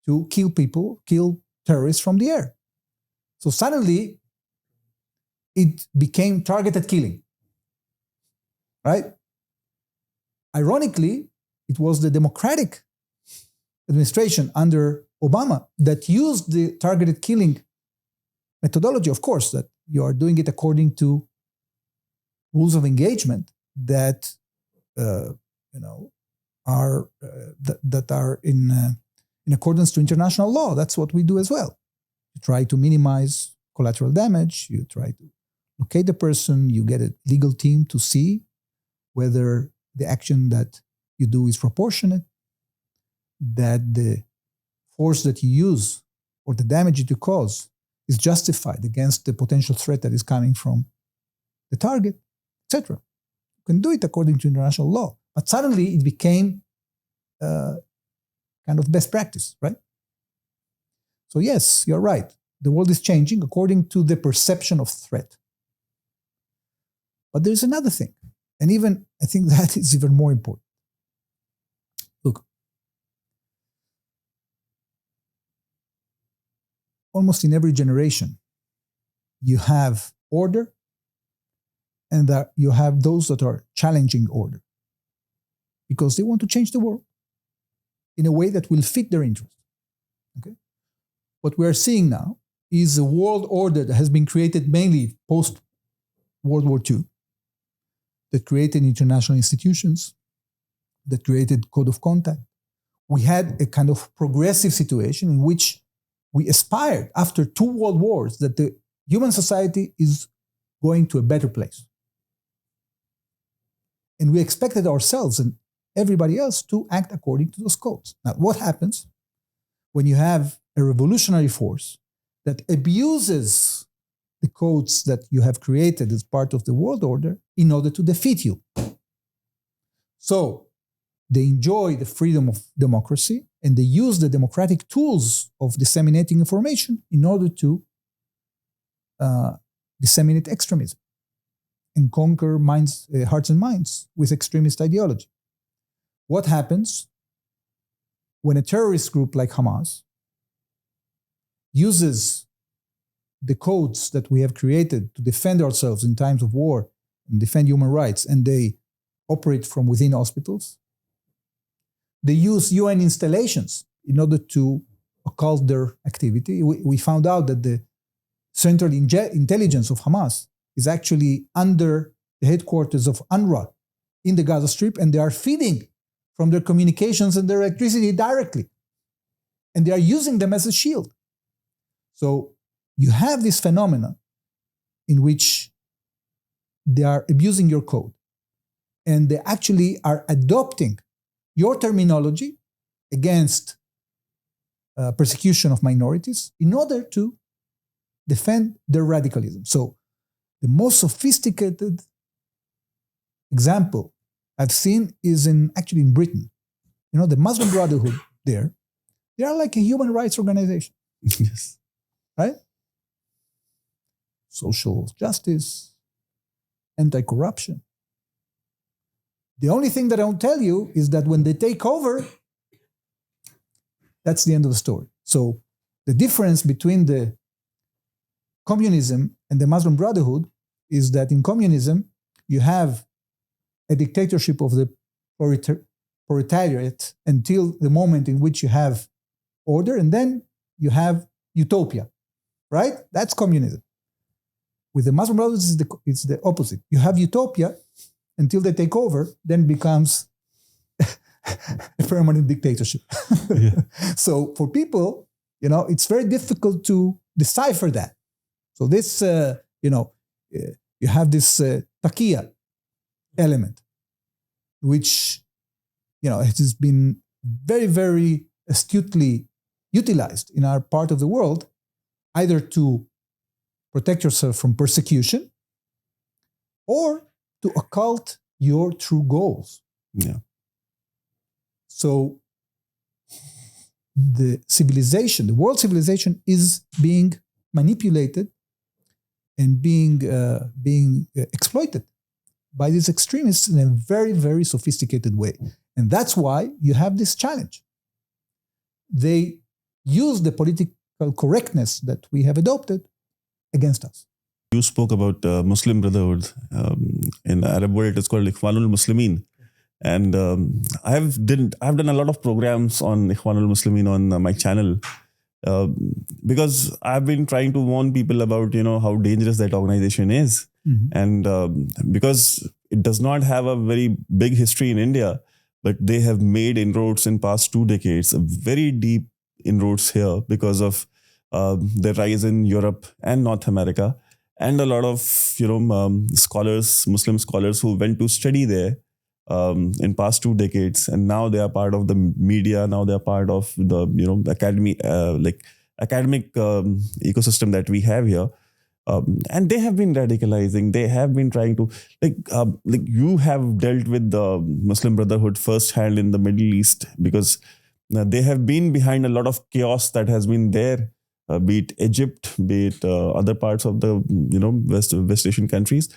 to kill terrorists from the air. So suddenly, it became targeted killing, right? Ironically, it was the Democratic administration under Obama that used the targeted killing methodology, of course, that you are doing it according to rules of engagement that are in accordance to international law. That's what we do as well. You try to minimize collateral damage. You try to locate the person. You get a legal team to see whether the action that you do is proportionate, that the force that you use or the damage that you cause is justified against the potential threat that is coming from the target, etc. You can do it according to international law. But suddenly it became kind of best practice, right? So yes, you're right. The world is changing according to the perception of threat. But there's another thing. And even, I think that is even more important. Look, almost in every generation, you have order and that you have those that are challenging order. because they want to change the world in a way that will fit their interest. Okay? What we are seeing now is a world order that has been created mainly post-World War II, that created international institutions, that created code of conduct. We had a kind of progressive situation in which we aspired, after 2 world wars, that the human society is going to a better place. And we expected ourselves and everybody else to act according to those codes. Now, what happens when you have a revolutionary force that abuses the codes that you have created as part of the world order in order to defeat you? So they enjoy the freedom of democracy and they use the democratic tools of disseminating information in order to disseminate extremism and conquer hearts and minds with extremist ideology. What happens when a terrorist group like Hamas uses the codes that we have created to defend ourselves in times of war and defend human rights, and they operate from within hospitals? They use UN installations in order to occult their activity. We found out that the Central Intelligence of Hamas is actually under the headquarters of UNRWA in the Gaza Strip, and they are feeding from their communications and their electricity directly. And they are using them as a shield. So you have this phenomena in which they are abusing your code, and they actually are adopting your terminology against persecution of minorities in order to defend their radicalism. So the most sophisticated example I've seen is actually in Britain. You know, the Muslim Brotherhood there, they are like a human rights organization. Yes. Right? Social justice, anti-corruption. The only thing that I don't tell you is that when they take over, that's the end of the story. So the difference between the communism and the Muslim Brotherhood is that in communism, you have a dictatorship of the proletariat until the moment in which you have order, and then you have utopia, right? That's communism. With the Muslim Brothers, it's the opposite. You have utopia until they take over, then becomes a permanent dictatorship. Yeah. So for people, you know, it's very difficult to decipher that. So this, you have this taqiyya element, which, you know, it has been very, very astutely utilized in our part of the world, either to protect yourself from persecution or to occult your true goals. Yeah. So the civilization, the world civilization, is being manipulated and being exploited by these extremists in a very, very sophisticated way. And that's why you have this challenge. They use the political correctness that we have adopted against us. You spoke about Muslim Brotherhood. In the Arab world, it's called Ikhwanul Muslimin. And I've done a lot of programs on Ikhwanul Muslimin on my channel because I've been trying to warn people about, how dangerous that organization is. Mm-hmm. And because it does not have a very big history in India, but they have made inroads in past 2 decades, very deep inroads here because of their rise in Europe and North America, and a lot of scholars, Muslim scholars who went to study there in past 2 decades, and now they are part of the media. Now they are part of the academic ecosystem that we have here. And they have been radicalizing. They have been trying to you have dealt with the Muslim Brotherhood firsthand in the Middle East, because they have been behind a lot of chaos that has been there, be it Egypt, be it other parts of the West Asian countries,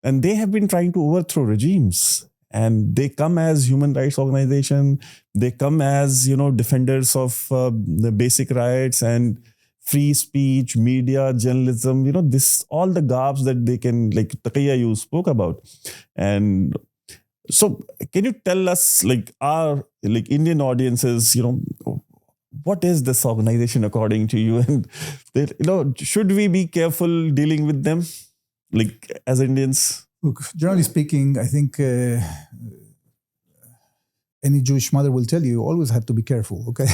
and they have been trying to overthrow regimes. And they come as human rights organization. They come as defenders of the basic rights and free speech, media, journalism, this all the garbs that they can, like Taqiyya you spoke about. And So can you tell us, like our Indian audiences, what is this organization according to you? And should we be careful dealing with them, as Indians? Look, generally speaking, I think any Jewish mother will tell you always have to be careful, okay?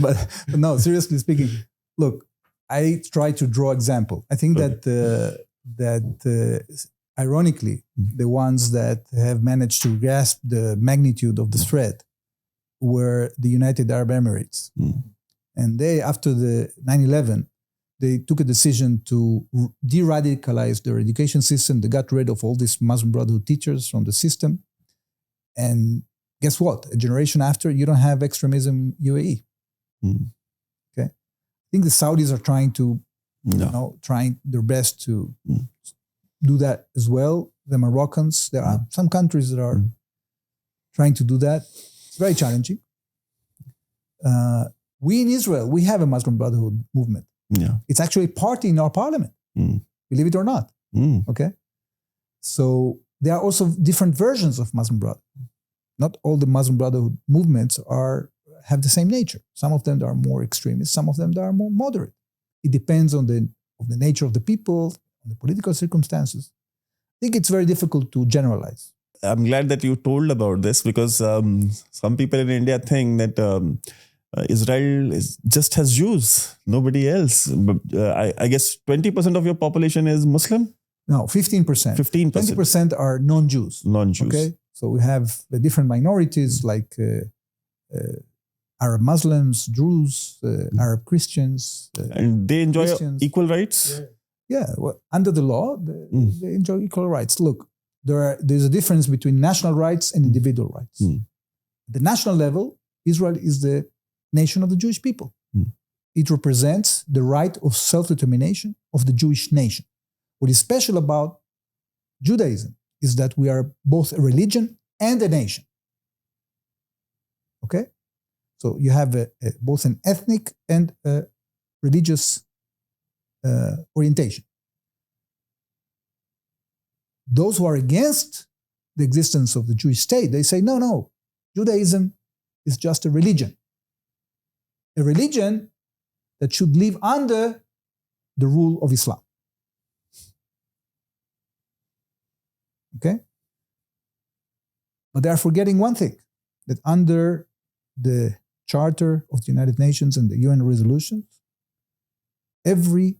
but no, seriously speaking, look, I try to draw example. I think that ironically, the ones that have managed to grasp the magnitude of the threat were the United Arab Emirates. And they, after the 9/11, they took a decision to de-radicalize their education system. They got rid of all these Muslim Brotherhood teachers from the system. And guess what? A generation after, you don't have extremism in UAE. Okay? I think the Saudis are trying to, trying their best to do that as well. The Moroccans, there are some countries that are trying to do that. It's very challenging. We in Israel, we have a Muslim Brotherhood movement. Yeah. It's actually a party in our parliament, believe it or not. Okay? So there are also different versions of Muslim Brotherhood. Not all the Muslim Brotherhood movements have the same nature. Some of them are more extremist, some of them are more moderate. It depends on the nature of the people, on the political circumstances. I think it's very difficult to generalize. I'm glad that you told about this, because some people in India think that Israel just has Jews, nobody else. I guess 20% of your population is Muslim? No, 15%. 15%. 20% are non-Jews. Non-Jews. Okay? So we have the different minorities like Arab Muslims, Druze, Arab Christians. And they enjoy Christians. Equal rights? Yeah, well, under the law, they enjoy equal rights. Look, there's a difference between national rights and individual rights. At the national level, Israel is the nation of the Jewish people. It represents the right of self-determination of the Jewish nation. What is special about Judaism is that we are both a religion and a nation. Okay? So you have both an ethnic and a religious orientation. Those who are against the existence of the Jewish state, they say, no, Judaism is just a religion. A religion that should live under the rule of Islam. Okay? But they are forgetting one thing, that under the Charter of the United Nations and the UN resolutions, every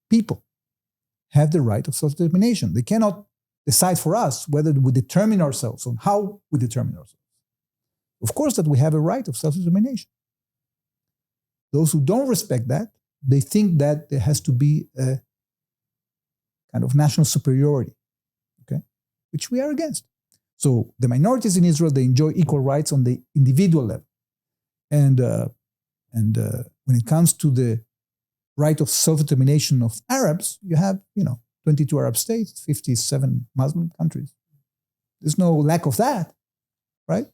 people have the right of self-determination. They cannot decide for us whether we determine ourselves on how we determine ourselves. Of course that we have a right of self-determination. Those who don't respect that, they think that there has to be a kind of national superiority, okay, which we are against. So the minorities in Israel, they enjoy equal rights on the individual level. And when it comes to the right of self-determination of Arabs, you have, 22 Arab states, 57 Muslim countries. There's no lack of that, right?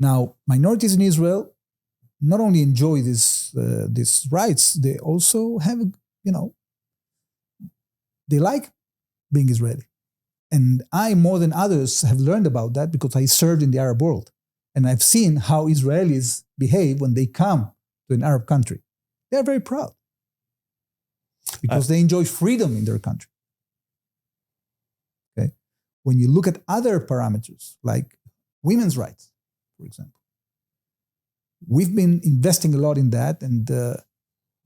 Now, minorities in Israel not only enjoy these rights, they also have, they like being Israeli. And I, more than others, have learned about that because I served in the Arab world. And I've seen how Israelis behave when they come to an Arab country. They're very proud because they enjoy freedom in their country. Okay? When you look at other parameters, like women's rights, for example, we've been investing a lot in that, and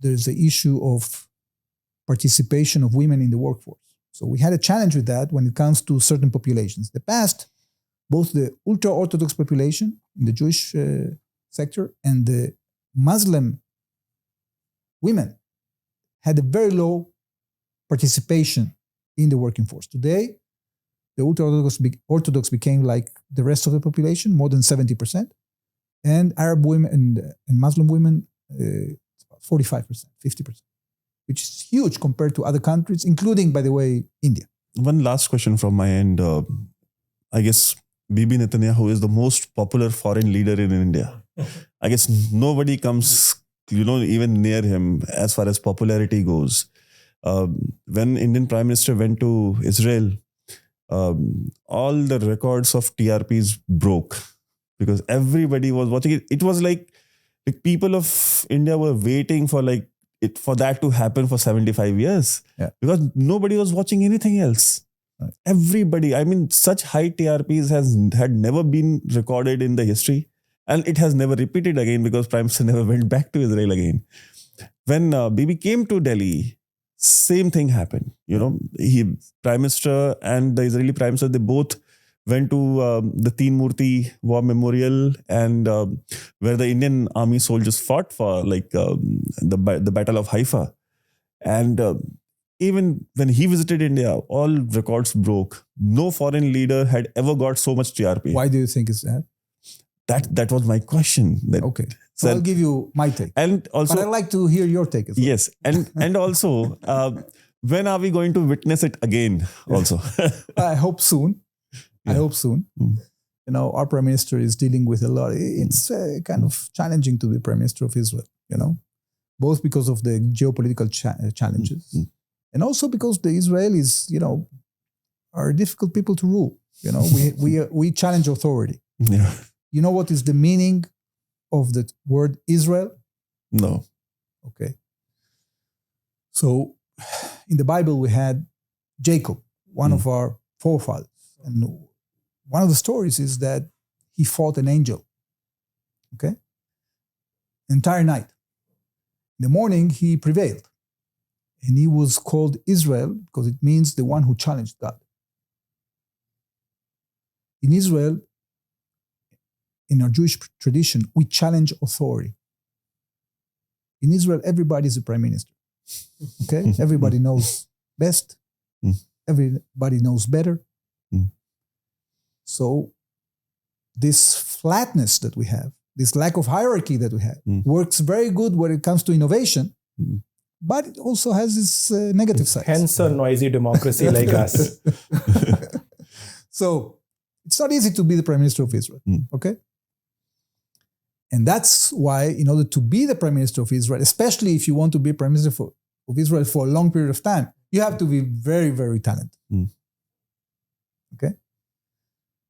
there's the issue of participation of women in the workforce. So we had a challenge with that when it comes to certain populations. In the past, both the ultra-Orthodox population in the Jewish sector and the Muslim women had a very low participation in the working force. Today, the ultra-Orthodox became like the rest of the population, more than 70%. And Arab women and Muslim women, 45%, 50%, which is huge compared to other countries, including, by the way, India. One last question from my end. I guess Bibi Netanyahu is the most popular foreign leader in India. I guess nobody comes, even near him as far as popularity goes. When Indian Prime Minister went to Israel, all the records of TRPs broke because everybody was watching it. It was like people of India were waiting for for that to happen for 75 years because nobody was watching anything else. Right. Everybody, I mean, such high TRPs had never been recorded in the history, and it has never repeated again because Prime Minister never went back to Israel again. When Bibi came to Delhi, same thing happened. Prime Minister and the Israeli Prime Minister, they both went to the Teen Murti War Memorial, and where the Indian Army soldiers fought for the Battle of Haifa. And even when he visited India, all records broke. No foreign leader had ever got so much TRP. Why do you think it's that? That was my question. Okay. So I'll give you my take. And also, but I'd like to hear your take as well. Yes. And also, when are we going to witness it again also? I hope soon. I hope soon. Our Prime Minister is dealing with a lot. It's kind of challenging to be Prime Minister of Israel, both because of the geopolitical challenges and also because the Israelis, are difficult people to rule. We challenge authority. Yeah. You know what is the meaning of the word Israel? No. Okay. So in the Bible, we had Jacob, one of our forefathers. And one of the stories is that he fought an angel. Okay. Entire night. In the morning, he prevailed. And he was called Israel because it means the one who challenged God. In Israel, in our Jewish tradition, we challenge authority. In Israel, everybody is a prime minister. Okay? Everybody knows best. Everybody knows better. So this flatness that we have, this lack of hierarchy that we have, works very good when it comes to innovation, but it also has its negative sides. Hence a noisy democracy like us. So it's not easy to be the Prime Minister of Israel, okay? And that's why, in order to be the Prime Minister of Israel, especially if you want to be Prime Minister of Israel for a long period of time, you have to be very, very talented. Okay?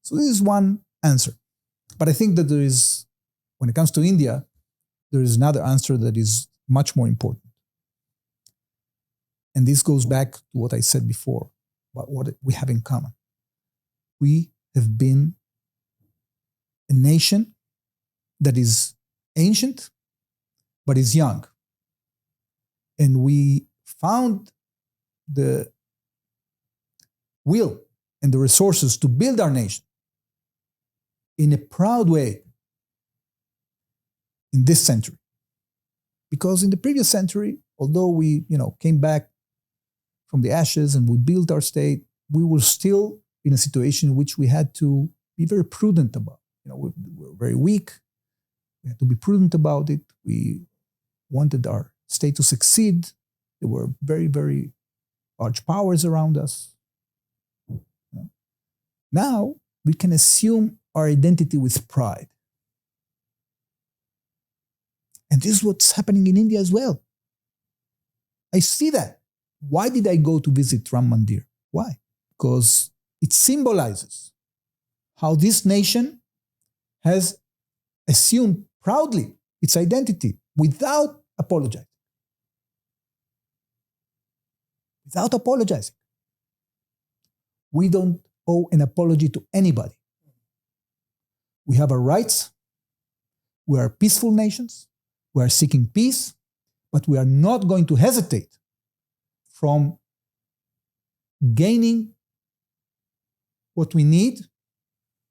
So this is one answer. But I think that there is, when it comes to India, there is another answer that is much more important. And this goes back to what I said before about what we have in common. We have been a nation that is ancient, but is young. And we found the will and the resources to build our nation in a proud way in this century. Because in the previous century, although we, came back from the ashes and we built our state, we were still in a situation in which we had to be very prudent about. We were very weak. We had to be prudent about it. We wanted our state to succeed. There were very, very large powers around us. Now we can assume our identity with pride. And this is what's happening in India as well. I see that. Why did I go to visit Ram Mandir? Why? Because it symbolizes how this nation has assumed proudly its identity without apologizing. Without apologizing. We don't owe an apology to anybody. We have our rights. We are peaceful nations. We are seeking peace, but we are not going to hesitate from gaining what we need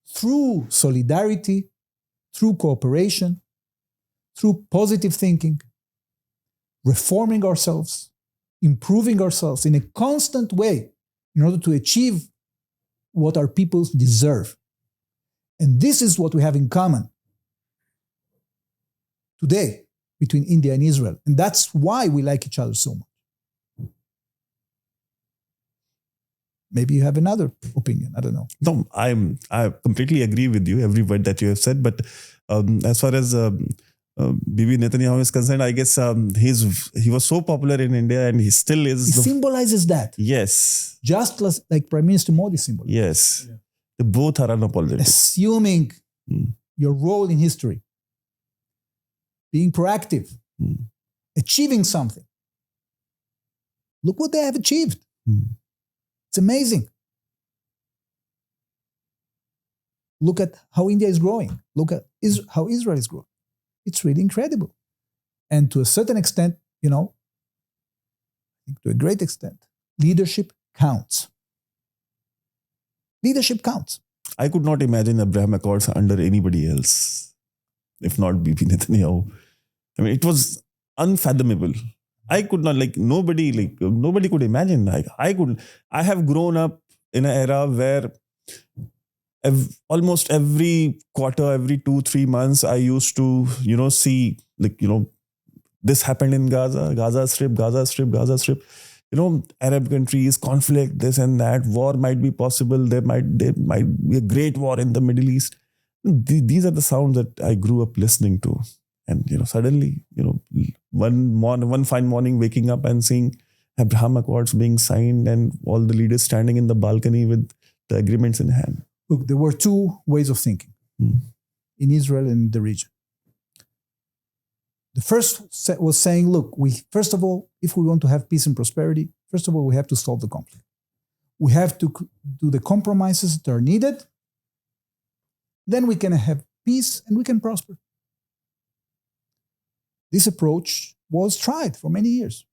through solidarity, through cooperation, through positive thinking, reforming ourselves, improving ourselves in a constant way in order to achieve what our peoples deserve. And this is what we have in common today between India and Israel. And that's why we like each other so much. Maybe you have another opinion. I don't know. No, I completely agree with you, every word that you have said. But as far as Bibi Netanyahu is concerned, I guess he was so popular in India and he still is. It symbolizes that. Yes. Just like Prime Minister Modi symbolizes. Yes. Yeah. They both are unapologetic. Assuming your role in history, being proactive, achieving something. Look what they have achieved. It's amazing. Look at how India is growing. Look at how Israel is growing. It's really incredible. And to a certain extent, to a great extent, leadership counts. Leadership counts. I could not imagine Abraham Accords under anybody else, if not Bibi Netanyahu. I mean, it was unfathomable. I could not, nobody could imagine. I have grown up in an era where almost every quarter, every 2-3 months, I used to, see, this happened in Gaza Strip. Arab countries, conflict, this and that, war might be possible. There might be a great war in the Middle East. These are the sounds that I grew up listening to. And, suddenly, one fine morning waking up and seeing Abraham Accords being signed and all the leaders standing in the balcony with the agreements in hand. Look, there were two ways of thinking in Israel and the region. The first set was saying, look, first of all, if we want to have peace and prosperity, first of all, we have to solve the conflict. We have to do the compromises that are needed. Then we can have peace and we can prosper. This approach was tried for many years.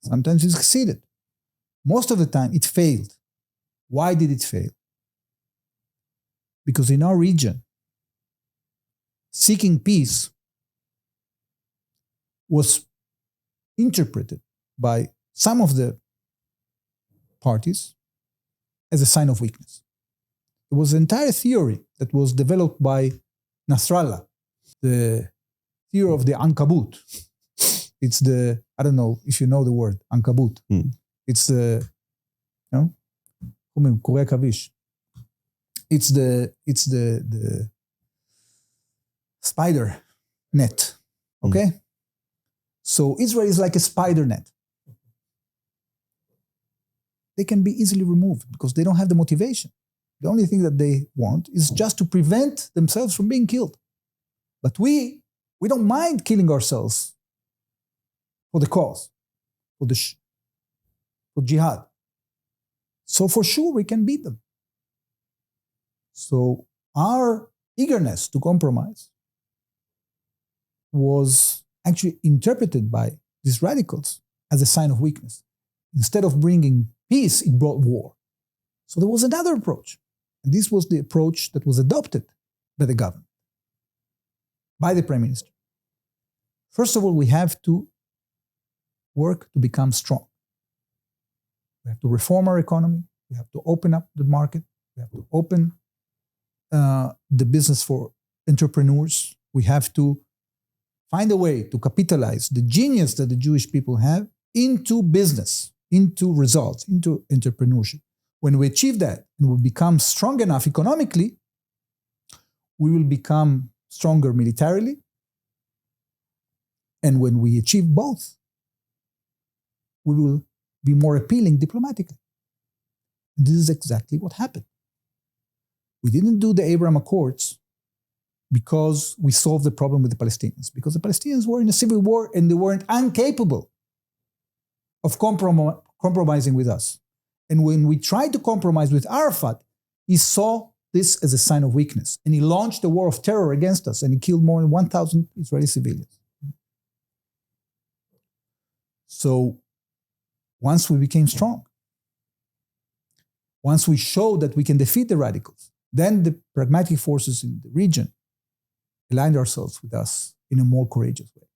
Sometimes it succeeded. Most of the time, it failed. Why did it fail? Because in our region, seeking peace was interpreted by some of the parties as a sign of weakness. It was an entire theory that was developed by Nasrallah, the theory of the Ankabut. It's I don't know if you know the word, Ankabut. It's the, Korea Kavish. It's the spider net, okay? So Israel is like a spider net. They can be easily removed because they don't have the motivation. The only thing that they want is just to prevent themselves from being killed. But we don't mind killing ourselves for the cause, for jihad. So for sure we can beat them. So our eagerness to compromise was actually interpreted by these radicals as a sign of weakness. Instead of bringing peace, it brought war. So there was another approach. And this was the approach that was adopted by the government, by the Prime Minister. First of all, we have to work to become strong. We have to reform our economy. We have to open up the market. We have to open the business for entrepreneurs. We have to find a way to capitalize the genius that the Jewish people have into business, into results, into entrepreneurship. When we achieve that and we become strong enough economically, we will become stronger militarily. And when we achieve both, we will be more appealing diplomatically. And this is exactly what happened. We didn't do the Abraham Accords because we solved the problem with the Palestinians, because the Palestinians were in a civil war and they weren't incapable of compromising with us. And when we tried to compromise with Arafat, he saw this as a sign of weakness. And he launched a war of terror against us and he killed more than 1,000 Israeli civilians. So once we became strong, once we showed that we can defeat the radicals, then the pragmatic forces in the region aligned ourselves with us in a more courageous way.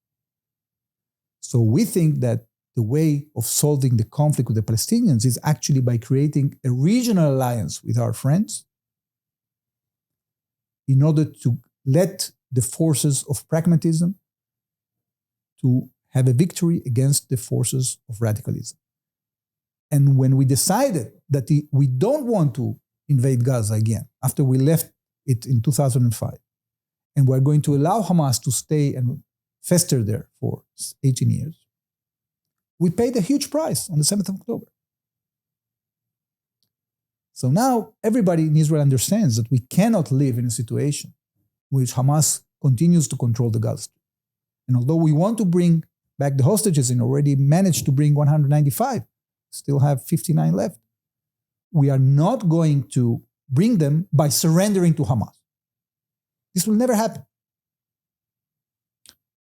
So we think that the way of solving the conflict with the Palestinians is actually by creating a regional alliance with our friends in order to let the forces of pragmatism to have a victory against the forces of radicalism. And when we decided that we don't want to invade Gaza again, after we left it in 2005, and we're going to allow Hamas to stay and fester there for 18 years, we paid a huge price on the 7th of October. So now everybody in Israel understands that we cannot live in a situation in which Hamas continues to control the Gaza Strip. And although we want to bring back the hostages and already managed to bring 195, still have 59 left, we are not going to bring them by surrendering to Hamas. This will never happen.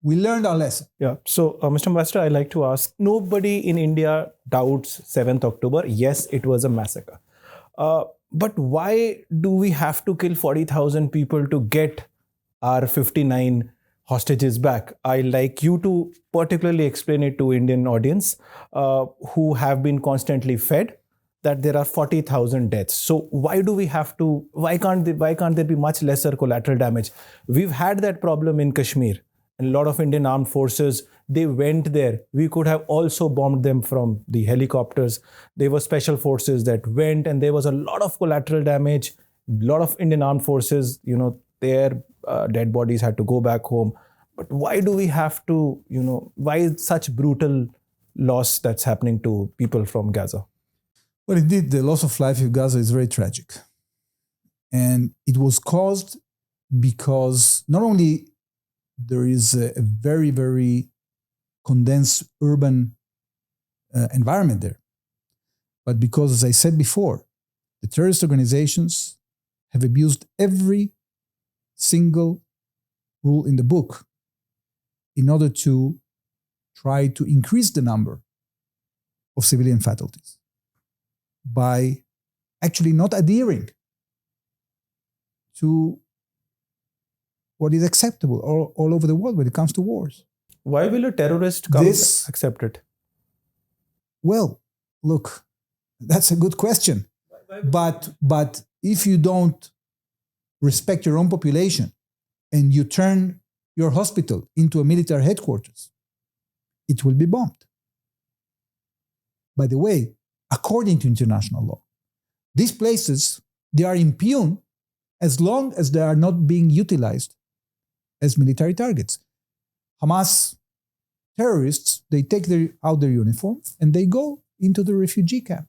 We learned our lesson. Yeah. So, Mr. Ambassador, I'd like to ask, nobody in India doubts 7th October. Yes, it was a massacre. But why do we have to kill 40,000 people to get our 59 hostages back? I'd like you to particularly explain it to Indian audience who have been constantly fed that there are 40,000 deaths. So why do we have to, why can't there be much lesser collateral damage? We've had that problem in Kashmir. And a lot of Indian armed forces, they went there. We could have also bombed them from the helicopters. There were special forces that went, and there was a lot of collateral damage. A lot of Indian armed forces, their dead bodies had to go back home. But why do we have to, why is such brutal loss that's happening to people from Gaza? Well, indeed, the loss of life in Gaza is very tragic. And it was caused because not only there is a very, very condensed urban environment there, but because, as I said before, the terrorist organizations have abused every single rule in the book in order to try to increase the number of civilian fatalities by actually not adhering to what is acceptable all over the world when it comes to wars. Why will a terrorist come accept it? Well, look, that's a good question. But if you don't respect your own population and you turn your hospital into a military headquarters, it will be bombed. By the way, according to international law, these places, they are impune as long as they are not being utilized as military targets. Hamas terrorists, they take out their uniform and they go into the refugee camp.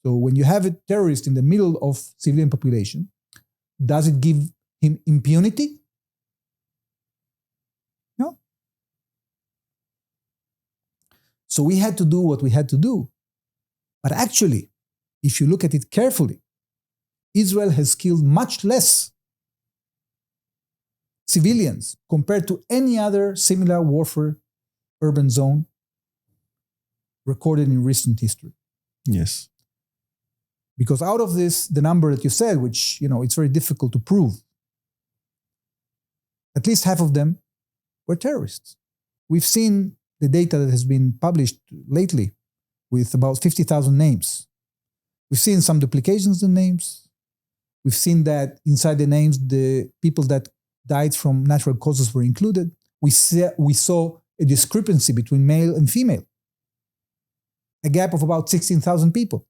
So when you have a terrorist in the middle of civilian population, does it give him impunity? No. So we had to do what we had to do. But actually, if you look at it carefully, Israel has killed much less civilians compared to any other similar warfare urban zone recorded in recent history. Yes. Because out of this, the number that you said, which, it's very difficult to prove, at least half of them were terrorists. We've seen the data that has been published lately with about 50,000 names. We've seen some duplications in names. We've seen that inside the names, the people that died from natural causes were included. We saw a discrepancy between male and female, a gap of about 16,000 people.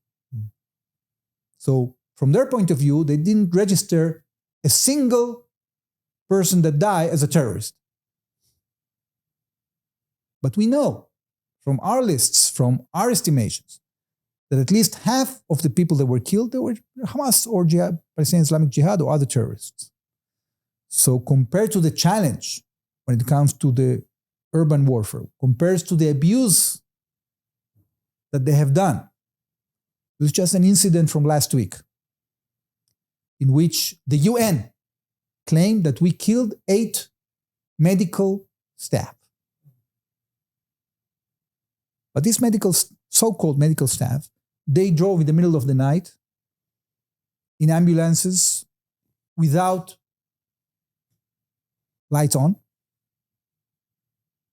So from their point of view, they didn't register a single person that died as a terrorist. But we know from our lists, from our estimations, that at least half of the people that were killed, they were Hamas or Jihad, Palestinian Islamic Jihad or other terrorists. So compared to the challenge when it comes to the urban warfare, compared to the abuse that they have done, it was just an incident from last week in which the UN claimed that we killed 8 medical staff. But these so-called medical staff, they drove in the middle of the night in ambulances without lights on.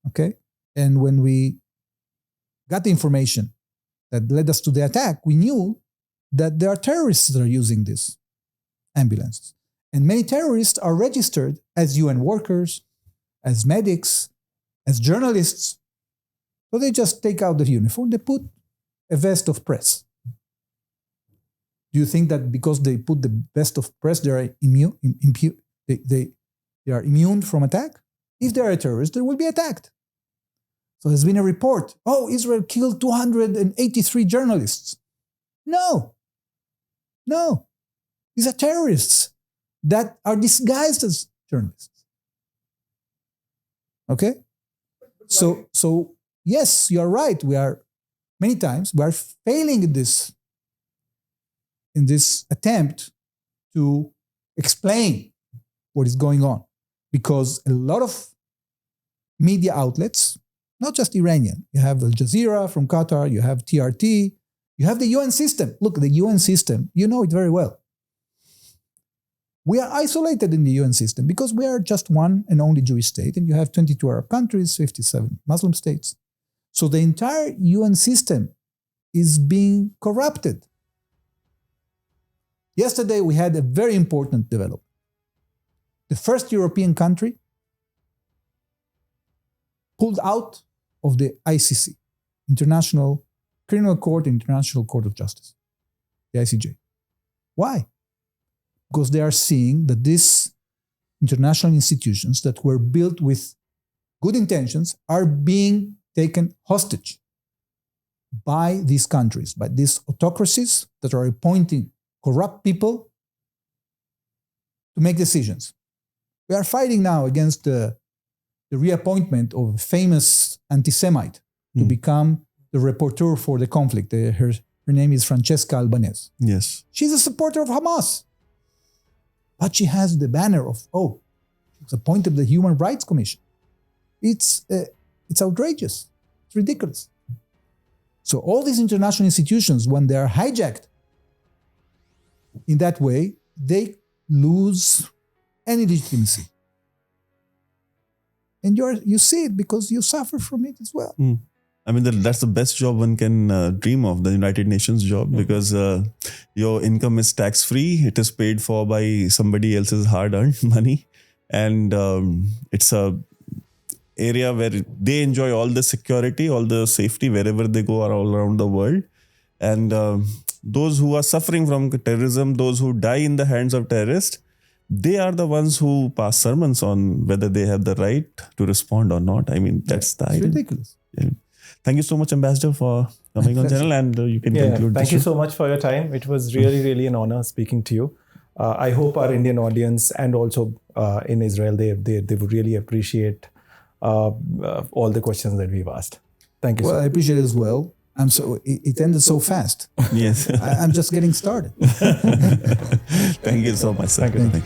Okay? And when we got the information that led us to the attack, we knew that there are terrorists that are using these ambulances. And many terrorists are registered as UN workers, as medics, as journalists. So they just take out their uniform, they put a vest of press. Do you think that because they put the best of press, they are immune? They are immune from attack? If they are a terrorist, they will be attacked. So there's been a report. Oh, Israel killed 283 journalists. No. These are terrorists that are disguised as journalists. Okay? So yes, you are right. Many times we are failing in this attempt to explain what is going on, because a lot of media outlets, not just Iranian, you have Al Jazeera from Qatar, you have TRT, you have the UN system. Look, the UN system, you know it very well. We are isolated in the UN system because we are just one and only Jewish state, and you have 22 Arab countries, 57 Muslim states. So the entire UN system is being corrupted. Yesterday, we had a very important development. The first European country pulled out of the ICC, International Criminal Court, International Court of Justice, the ICJ. Why? Because they are seeing that these international institutions that were built with good intentions are being taken hostage by these countries, by these autocracies that are appointing corrupt people to make decisions. We are fighting now against the reappointment of a famous anti-Semite to become the rapporteur for the conflict. Her name is Francesca Albanese. Yes. She's a supporter of Hamas. But she has the banner of, she was appointed to the Human Rights Commission. It's outrageous. It's ridiculous. So all these international institutions, when they are hijacked in that way, they lose any legitimacy. And you see it because you suffer from it as well. I mean, that's the best job one can dream of, the United Nations job, because your income is tax-free. It is paid for by somebody else's hard-earned money. And it's a area where they enjoy all the security, all the safety wherever they go all around the world. And those who are suffering from terrorism, those who die in the hands of terrorists, they are the ones who pass sermons on whether they have the right to respond or not. I mean, that's the idea. Ridiculous. Yeah. Thank you so much, Ambassador, for coming on channel, and you can conclude. Thank you so much for your time. It was really, really an honor speaking to you. I hope our Indian audience and also in Israel, they would really appreciate all the questions that we've asked. Thank you. Well, I appreciate it as well. It ended so fast. Yes. I'm just getting started. Thank you so much, sir. Thank you.